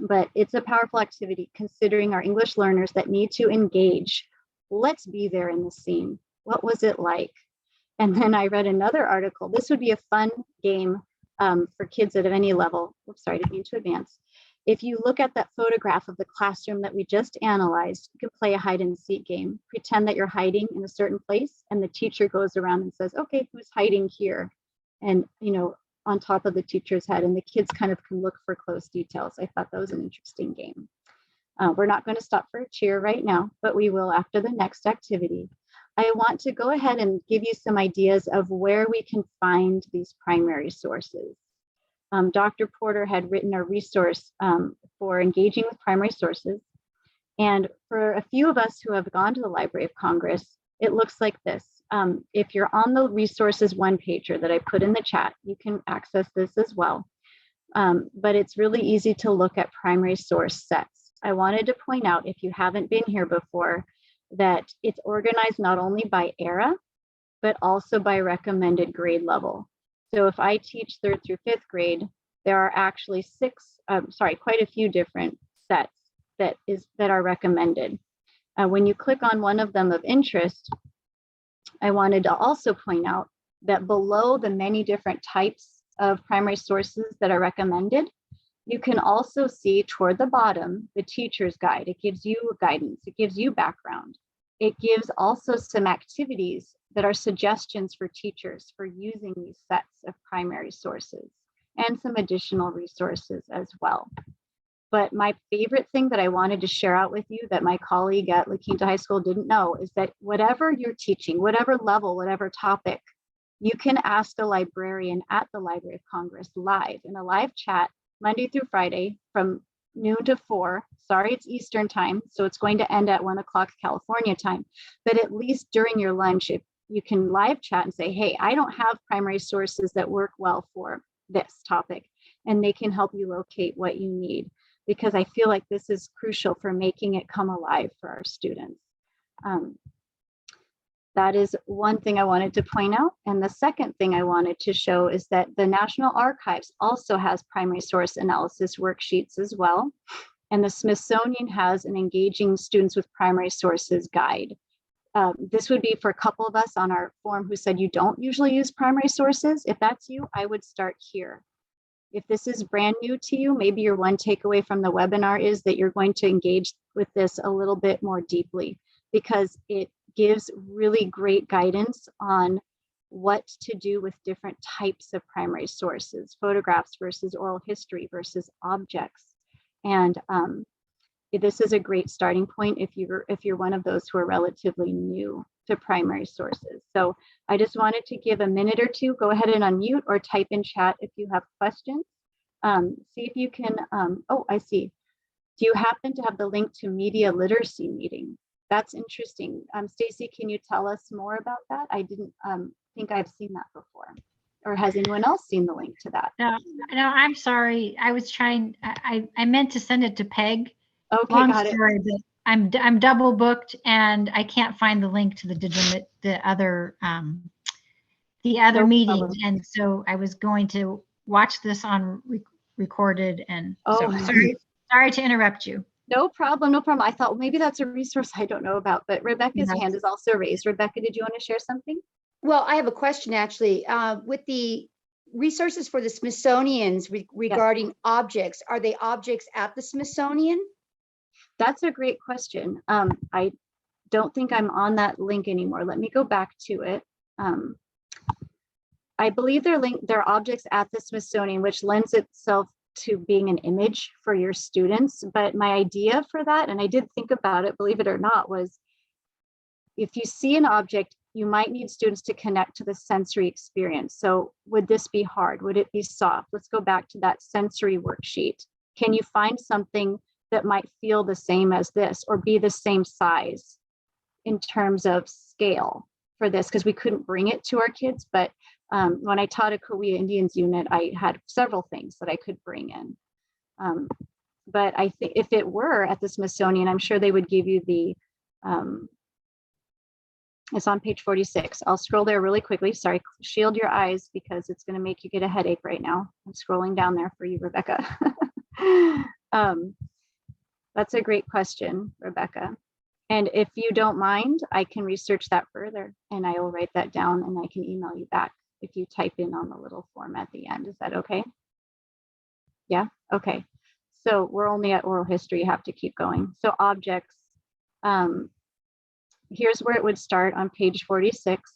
But it's a powerful activity considering our English learners that need to engage. Let's be there in the scene. What was it like? And then I read another article. This would be a fun game for kids at any level. Oops, sorry, I didn't mean to advance. If you look at that photograph of the classroom that we just analyzed, you can play a hide and seek game. Pretend that you're hiding in a certain place and the teacher goes around and says, okay, who's hiding here? And, you know, on top of the teacher's head, and the kids kind of can look for close details. I thought that was an interesting game. We're not going to stop for a cheer right now, but we will after the next activity. I want to go ahead and give you some ideas of where we can find these primary sources. Dr. Porter had written a resource for engaging with primary sources. And for a few of us who have gone to the Library of Congress, it looks like this. If you're on the resources one pager that I put in the chat, you can access this as well. But it's really easy to look at primary source sets. I wanted to point out, if you haven't been here before, that it's organized not only by era, but also by recommended grade level. So if I teach 3rd through 5th grade, there are actually quite a few different sets that are recommended. When you click on one of them of interest, I wanted to also point out that below the many different types of primary sources that are recommended, you can also see toward the bottom, the teacher's guide. It gives you guidance, it gives you background. It gives also some activities that are suggestions for teachers for using these sets of primary sources and some additional resources as well. But my favorite thing that I wanted to share out with you that my colleague at La Quinta High School didn't know is that whatever you're teaching, whatever level, whatever topic, you can ask a librarian at the Library of Congress live in a live chat Monday through Friday from noon to 4. Sorry, it's Eastern time, so it's going to end at 1 o'clock California time. But at least during your lunch, if you can live chat and say, hey, I don't have primary sources that work well for this topic, and they can help you locate what you need, because I feel like this is crucial for making it come alive for our students. That is one thing I wanted to point out. And the second thing I wanted to show is that the National Archives also has primary source analysis worksheets as well. And the Smithsonian has an engaging students with primary sources guide. This would be for a couple of us on our forum who said you don't usually use primary sources. If that's you, I would start here. If this is brand new to you, maybe your one takeaway from the webinar is that you're going to engage with this a little bit more deeply, because it gives really great guidance on what to do with different types of primary sources, photographs versus oral history versus objects. And this is a great starting point if you're one of those who are relatively new to primary sources. So I just wanted to give a minute or two. Go ahead and unmute or type in chat if you have questions. See if you can, oh, I see. Do you happen to have the link to media literacy meeting? That's interesting. Stacy, can you tell us more about that? I didn't think I've seen that before. Or has anyone else seen the link to that? No, I'm sorry. I was trying, I meant to send it to Peg. Okay, Long got it. story, but I'm double booked and I can't find the link to the other No meeting. problem. And so I was going to watch this on recorded, and so Oh. sorry to interrupt you. No problem, no problem. I thought maybe that's a resource I don't know about, but Rebecca's Yes. hand is also raised. Rebecca, did you want to share something? Well, I have a question actually. With the resources for the Smithsonian's regarding objects, are they objects at the Smithsonian? That's a great question. I don't think I'm on that link anymore. Let me go back to it. I believe they're objects at the Smithsonian, which lends itself to being an image for your students. But my idea for that, and I did think about it, believe it or not, was if you see an object, you might need students to connect to the sensory experience. So would this be hard? Would it be soft? Let's go back to that sensory worksheet. Can you find something that might feel the same as this or be the same size in terms of scale for this? Because we couldn't bring it to our kids, but when I taught a Korea Indians unit, I had several things that I could bring in. But I think if it were at the Smithsonian, I'm sure they would give you the, it's on page 46. I'll scroll there really quickly. Sorry, shield your eyes because it's going to make you get a headache right now. I'm scrolling down there for you, Rebecca. That's a great question, Rebecca. And if you don't mind, I can research that further and I will write that down and I can email you back if you type in on the little form at the end. Is that okay? Yeah, okay. So we're only at oral history, you have to keep going. So objects, here's where it would start on page 46.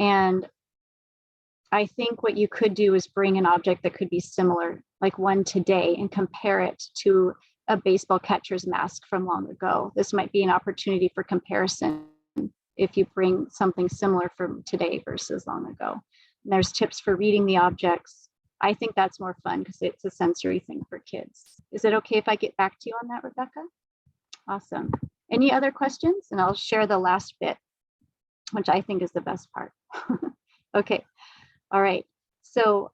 And I think what you could do is bring an object that could be similar, like one today, and compare it to a baseball catcher's mask from long ago. This might be an opportunity for comparison if you bring something similar from today versus long ago. And there's tips for reading the objects. I think that's more fun because it's a sensory thing for kids. Is it okay if I get back to you on that, Rebecca? Awesome. Any other questions? And I'll share the last bit, which I think is the best part. Okay. All right. So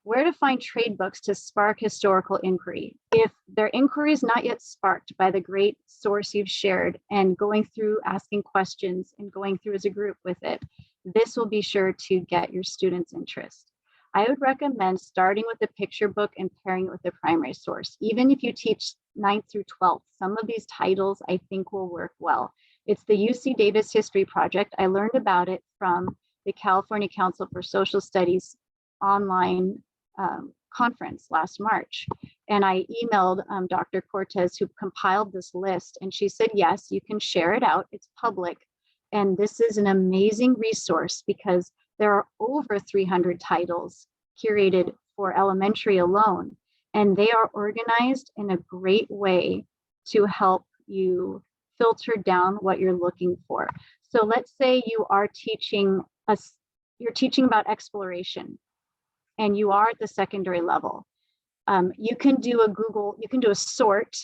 where to find trade books to spark historical inquiry? If their inquiry is not yet sparked by the great source you've shared and going through asking questions and going through as a group with it, this will be sure to get your students' interest. I would recommend starting with the picture book and pairing it with the primary source. Even if you teach 9th through 12th, some of these titles I think will work well. It's the UC Davis History Project. I learned about it from the California Council for Social Studies online conference last March. And I emailed Dr. Cortez, who compiled this list, and she said, yes, you can share it out. It's public. And this is an amazing resource because there are over 300 titles curated for elementary alone, and they are organized in a great way to help you filter down what you're looking for. So let's say you are teaching us, you're teaching about exploration and you are at the secondary level. You can do a Google, you can do a sort.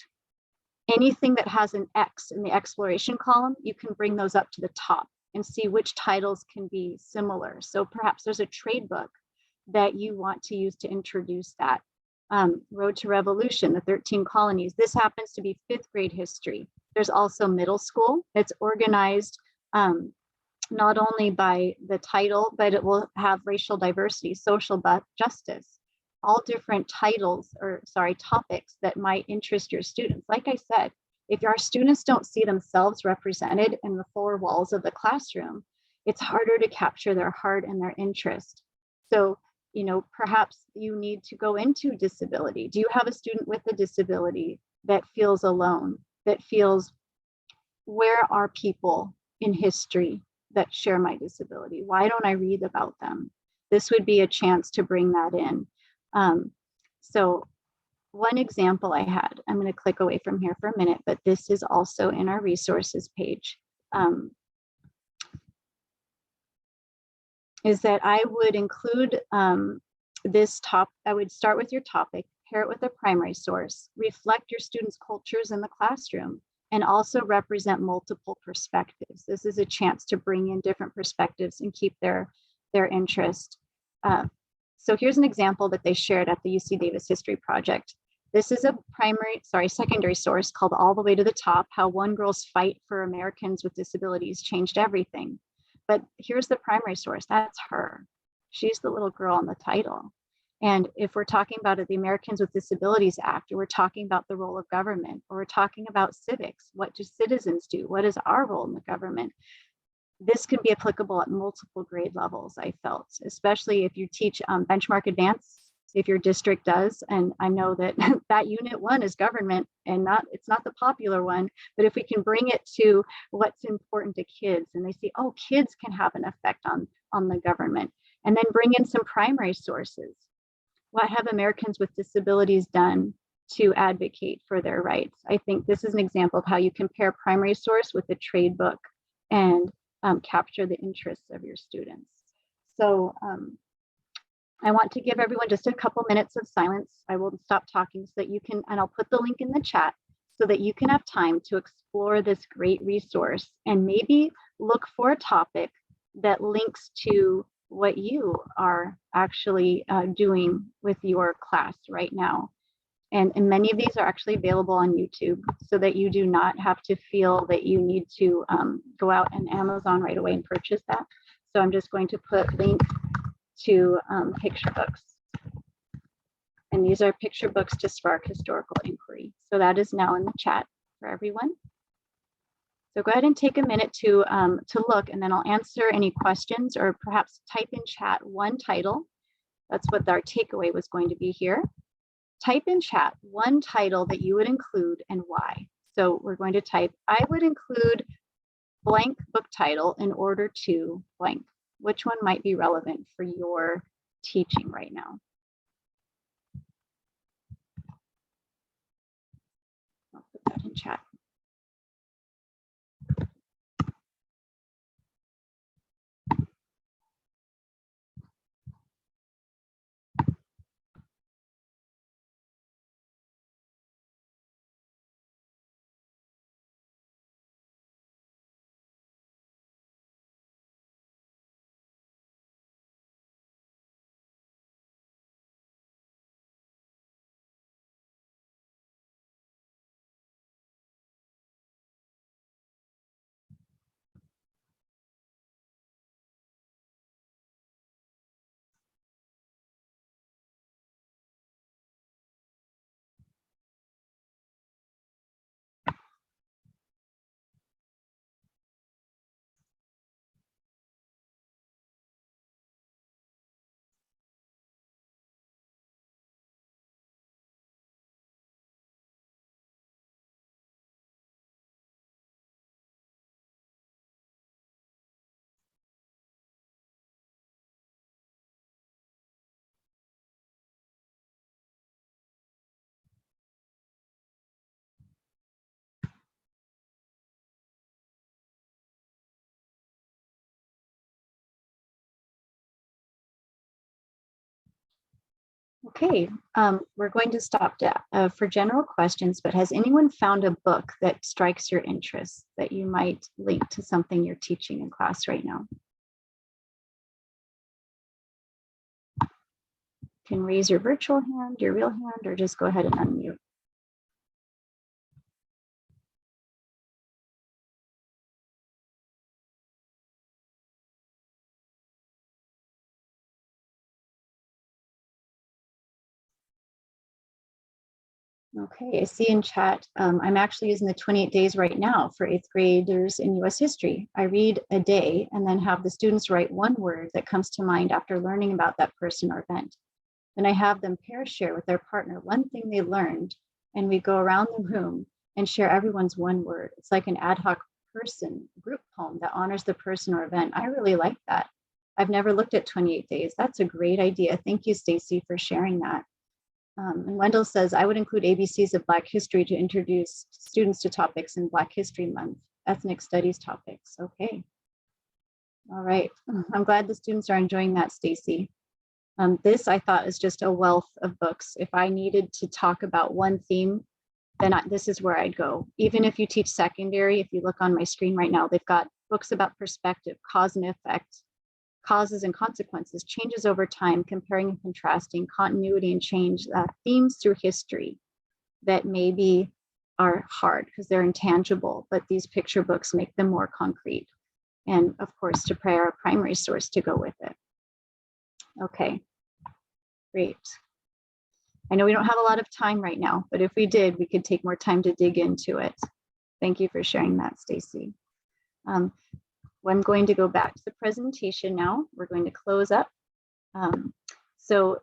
Anything that has an X in the exploration column, you can bring those up to the top and see which titles can be similar. So perhaps there's a trade book that you want to use to introduce that. Road to Revolution, the 13 colonies. This happens to be 5th grade history. There's also middle school. It's organized not only by the title, but it will have racial diversity, social justice, all different titles or sorry, topics that might interest your students. Like I said, if our students don't see themselves represented in the four walls of the classroom, it's harder to capture their heart and their interest. So, you know, perhaps you need to go into disability. Do you have a student with a disability that feels alone, that feels, where are people in history that share my disability? Why don't I read about them? This would be a chance to bring that in. So one example I had, I'm going to click away from here for a minute, but this is also in our resources page, is that I would include I would start with your topic, pair it with a primary source, reflect your students' cultures in the classroom, and also represent multiple perspectives. This is a chance to bring in different perspectives and keep their interest. So here's an example that they shared at the UC Davis History Project. This is a secondary source called All the Way to the Top, How One Girl's Fight for Americans with Disabilities Changed Everything. But here's the primary source, that's her. She's the little girl on the title. And if we're talking about the Americans with Disabilities Act, or we're talking about the role of government, or we're talking about civics, what do citizens do? What is our role in the government? This can be applicable at multiple grade levels, I felt, especially if you teach benchmark advance, if your district does. And I know that that unit 1 is government and it's not the popular one, but if we can bring it to what's important to kids and they see, oh, kids can have an effect on the government, and then bring in some primary sources. What have Americans with disabilities done to advocate for their rights? I think this is an example of how you compare primary source with a trade book and capture the interests of your students. So I want to give everyone just a couple minutes of silence. I will stop talking so that you can, and I'll put the link in the chat so that you can have time to explore this great resource and maybe look for a topic that links to what you are actually doing with your class right now. And many of these are actually available on YouTube so that you do not have to feel that you need to go out and Amazon right away and purchase that. So I'm just going to put links to picture books. And these are picture books to spark historical inquiry. So that is now in the chat for everyone. So go ahead and take a minute to look, and then I'll answer any questions, or perhaps type in chat one title. That's what our takeaway was going to be here. Type in chat one title that you would include and why. So we're going to type, I would include blank book title in order to blank. Which one might be relevant for your teaching right now? I'll put that in chat. Okay, we're going to stop for general questions, but has anyone found a book that strikes your interest that you might link to something you're teaching in class right now? You can raise your virtual hand, your real hand, or just go ahead and unmute. Okay, I see in chat, I'm actually using the 28 days right now for 8th graders in US history. I read a day and then have the students write one word that comes to mind after learning about that person or event. Then I have them pair share with their partner one thing they learned, and we go around the room and share everyone's one word. It's like an ad hoc person group poem that honors the person or event. I really like that. I've never looked at 28 days. That's a great idea. Thank you, Stacy, for sharing that. And Wendell says, I would include ABCs of Black history to introduce students to topics in Black History Month, ethnic studies topics. Okay. All right. I'm glad the students are enjoying that, Stacy. This I thought is just a wealth of books. If I needed to talk about one theme, then this is where I'd go. Even if you teach secondary, if you look on my screen right now, they've got books about perspective, cause and effect, causes and consequences, changes over time, comparing and contrasting, continuity and change, themes through history that maybe are hard because they're intangible, but these picture books make them more concrete. And of course, to prepare a primary source to go with it. Okay, great. I know we don't have a lot of time right now, but if we did, we could take more time to dig into it. Thank you for sharing that, Stacy. I'm going to go back to the presentation now. We're going to close up. So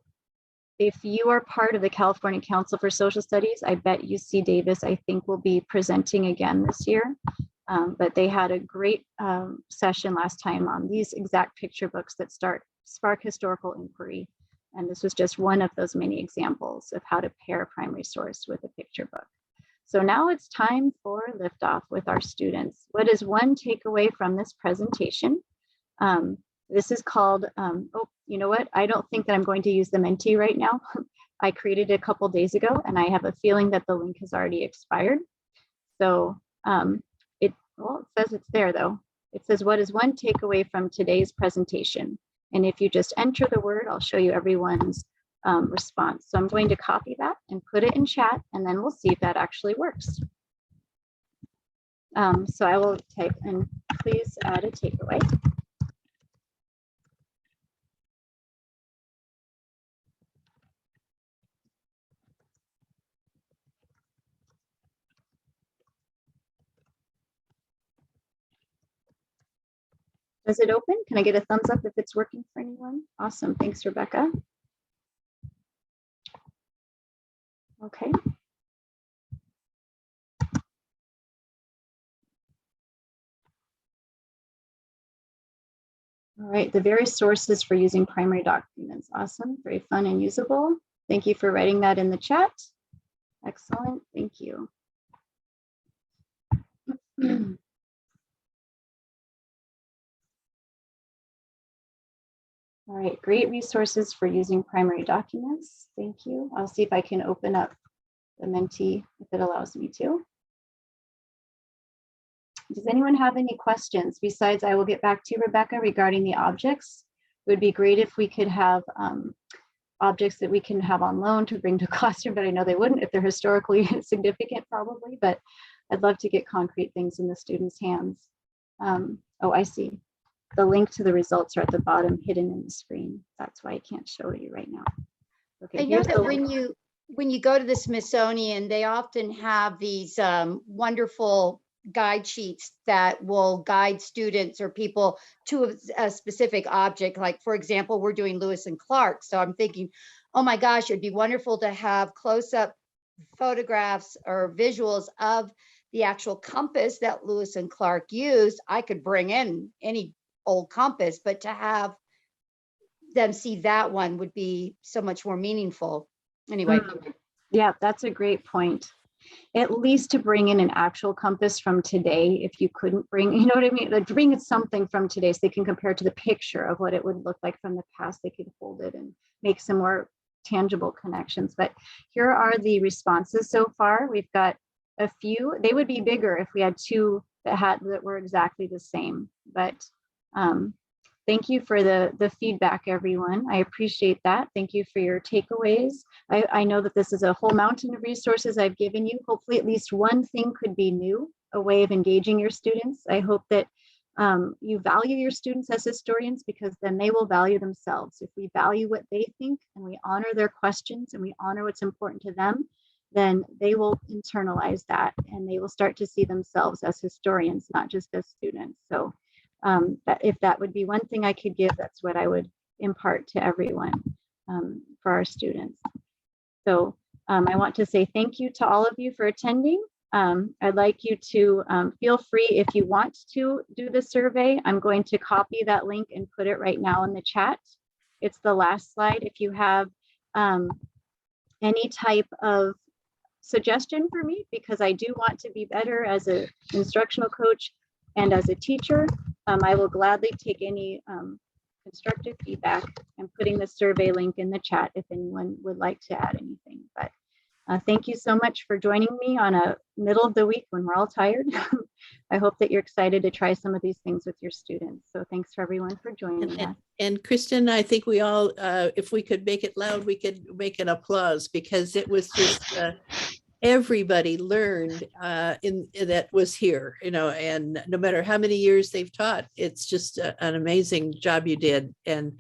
if you are part of the California Council for Social Studies, I bet UC Davis, I think, will be presenting again this year. But they had a great session last time on these exact picture books that spark historical inquiry. And this was just one of those many examples of how to pair a primary source with a picture book. So now it's time for liftoff with our students. What is one takeaway from this presentation? This is called, oh, you know what? I don't think that I'm going to use the Menti right now. I created it a couple days ago, and I have a feeling that the link has already expired. So well, it says it's there though. It says, what is one takeaway from today's presentation? And if you just enter the word, I'll show you everyone's response. So I'm going to copy that and put it in chat, and then we'll see if that actually works. So I will type in, please add a takeaway. Does it open? Can I get a thumbs up if it's working for anyone? Awesome, thanks, Rebecca. Okay. All right, the various sources for using primary documents. Awesome, very fun and usable. Thank you for writing that in the chat. Excellent, thank you. All right, great resources for using primary documents. Thank you. I'll see if I can open up the Menti if it allows me to. Does anyone have any questions? Besides, I will get back to you, Rebecca, regarding the objects. It would be great if we could have objects that we can have on loan to bring to classroom, but I know they wouldn't if they're historically significant probably, but I'd love to get concrete things in the students' hands. Oh, I see. The link to the results are at the bottom hidden in the screen. That's why I can't show you right now. Okay, I know that when you go to the Smithsonian, they often have these wonderful guide sheets that will guide students or people to a specific object. Like, for example, we're doing Lewis and Clark. So I'm thinking, oh my gosh, it'd be wonderful to have close-up photographs or visuals of the actual compass that Lewis and Clark used. I could bring in any old compass, but to have them see that one would be so much more meaningful. Anyway. Yeah, that's a great point. At least to bring in an actual compass from today, if you couldn't bring, you know what I mean? Like, bring something from today so they can compare to the picture of what it would look like from the past. They could hold it and make some more tangible connections. But here are the responses so far. We've got a few. They would be bigger if we had two that were exactly the same. But thank you for the feedback, everyone. I appreciate that. Thank you for your takeaways. I know that this is a whole mountain of resources I've given you. Hopefully at least one thing could be new, a way of engaging your students. I hope that you value your students as historians, because then they will value themselves. If we value what they think and we honor their questions and we honor what's important to them, then they will internalize that and they will start to see themselves as historians, not just as students. So if that would be one thing I could give, that's what I would impart to everyone for our students. So I want to say thank you to all of you for attending. I'd like you to feel free if you want to do the survey. I'm going to copy that link and put it right now in the chat. It's the last slide. If you have any type of suggestion for me, because I do want to be better as an instructional coach and as a teacher, I will gladly take any constructive feedback. I'm putting the survey link in the chat if anyone would like to add anything. But thank you so much for joining me on a middle of the week when we're all tired. I hope that you're excited to try some of these things with your students. So thanks for everyone for joining us. And Kristen, I think we all, if we could make it loud, we could make an applause, because it was just everybody learned that was here, and no matter how many years they've taught, it's just an amazing job you did. And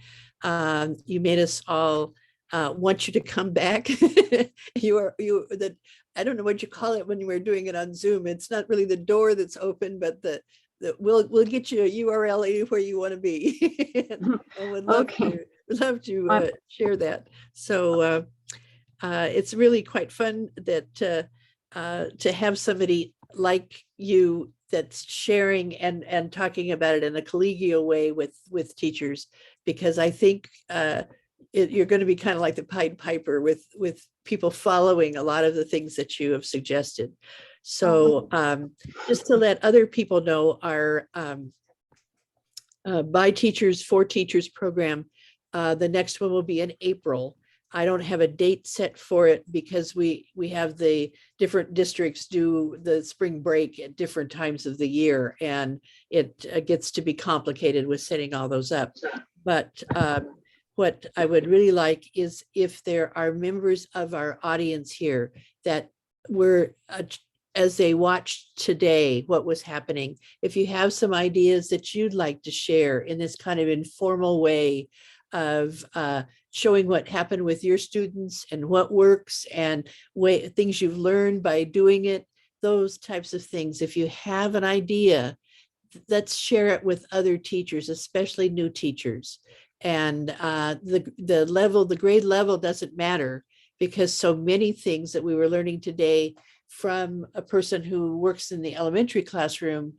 you made us all want you to come back. I don't know what you call it when you were doing it on Zoom. It's not really the door that's open, but we'll get you a URL anywhere you want to be. And would love to share that. So it's really quite fun that to have somebody like you that's sharing and talking about it in a collegial way with teachers, because I think you're going to be kind of like the Pied Piper with people following a lot of the things that you have suggested. So just to let other people know, our By Teachers for Teachers program, the next one will be in April. I don't have a date set for it because we have the different districts do the spring break at different times of the year, and it gets to be complicated with setting all those up. But what I would really like is if there are members of our audience here that were, as they watched today, what was happening, if you have some ideas that you'd like to share in this kind of informal way of showing what happened with your students and what works and things you've learned by doing it, those types of things. If you have an idea, let's share it with other teachers, especially new teachers. And the grade level doesn't matter, because so many things that we were learning today from a person who works in the elementary classroom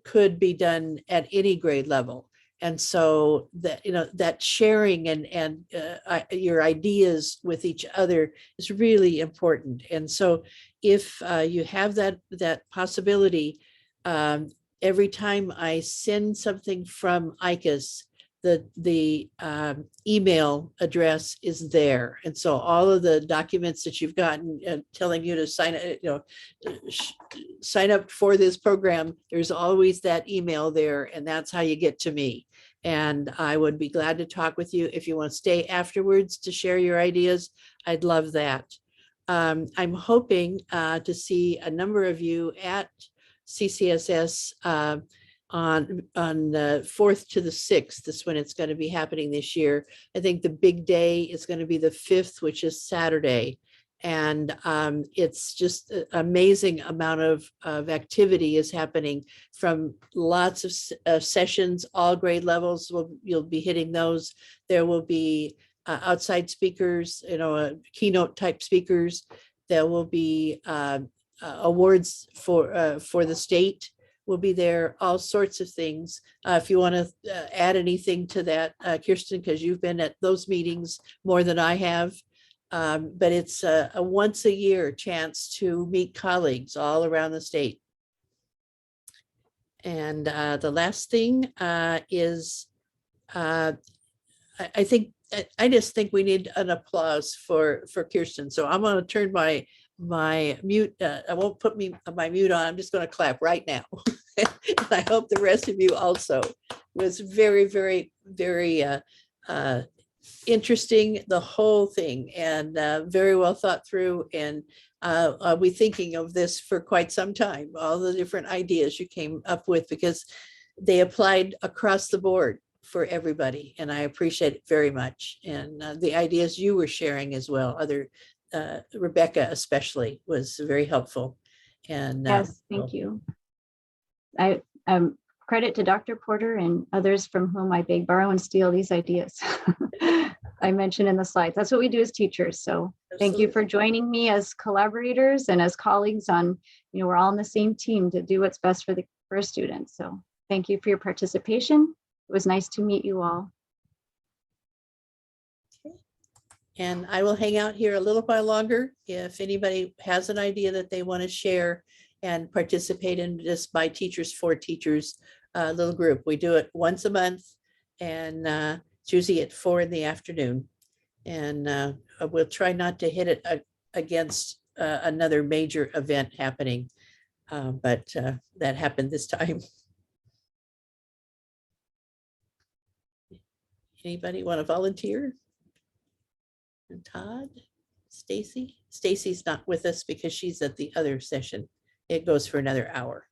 could be done at any grade level. And so that sharing and your ideas with each other is really important. And so if you have that possibility, every time I send something from ICAS, the email address is there. And so all of the documents that you've gotten telling you to sign up for this program, there's always that email there, and that's how you get to me. And I would be glad to talk with you. If you want to stay afterwards to share your ideas, I'd love that. I'm hoping to see a number of you at CCSS on the 4th to the 6th. Is when it's going to be happening this year. I think the big day is going to be the 5th, which is Saturday. And it's just an amazing amount of activity is happening from lots of sessions, all grade levels. You'll be hitting those. There will be outside speakers, keynote type speakers. There will be awards for the state will be there, all sorts of things. If you want to add anything to that, Kirsten, because you've been at those meetings more than I have. But it's a once a year chance to meet colleagues all around the state. And the last thing is, I just think we need an applause for Kirsten. So I'm going to turn my mute. I won't put my mute on. I'm just going to clap right now. And I hope the rest of you also. It was very, very, very interesting, the whole thing, and very well thought through. And I'll be thinking of this for quite some time, all the different ideas you came up with, because they applied across the board for everybody. And I appreciate it very much. And the ideas you were sharing as well, other Rebecca especially was very helpful. And Yes, thank you. I credit to Dr. Porter and others from whom I beg, borrow, and steal these ideas. I mentioned in the slides. That's what we do as teachers. So thank you for joining me as collaborators and as colleagues on, we're all on the same team to do what's best for our students. So thank you for your participation. It was nice to meet you all. And I will hang out here a little while longer. If anybody has an idea that they want to share and participate in this by teachers for teachers little group. We do it once a month, and it's usually at 4 p.m. And we'll try not to hit it against another major event happening, but that happened this time. Anybody want to volunteer? And Todd, Stacy? Stacy's not with us because she's at the other session. It goes for another hour.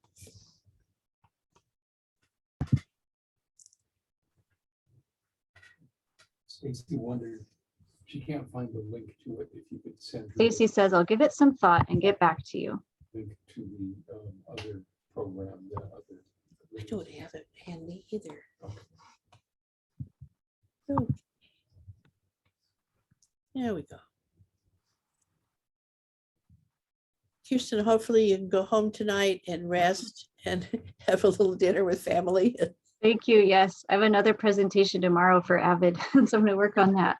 Stacy wondered, she can't find the link to it. If you could send her Stacy says, I'll give it some thought and get back to you. the link to the other program, the other. I don't have it handy either. Okay. Oh. There we go. Kirsten, hopefully you can go home tonight and rest and have a little dinner with family. Thank you. Yes, I have another presentation tomorrow for Avid, so I'm going to work on that.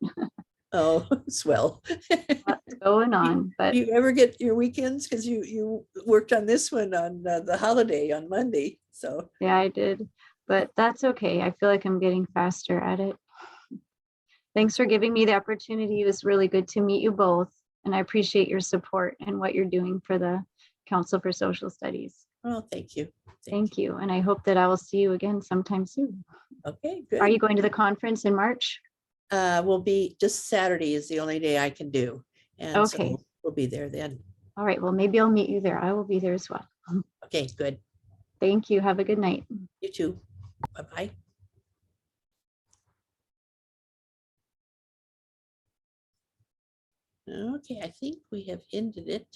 Oh, swell. What's going on? But Do you ever get your weekends? Because you worked on this one on the holiday on Monday. So yeah, I did. But that's okay. I feel like I'm getting faster at it. Thanks for giving me the opportunity. It was really good to meet you both. And I appreciate your support and what you're doing for the Council for Social Studies. well, thank you. Thank you. And I hope that I will see you again sometime soon. Okay, good. Are you going to the conference in March? Will be just Saturday is the only day I can do. And Okay. so we'll be there then. All right. Well, maybe I'll meet you there. I will be there as well. Okay, good. Thank you. Have a good night. You too. Bye-bye. Okay, I think we have ended it.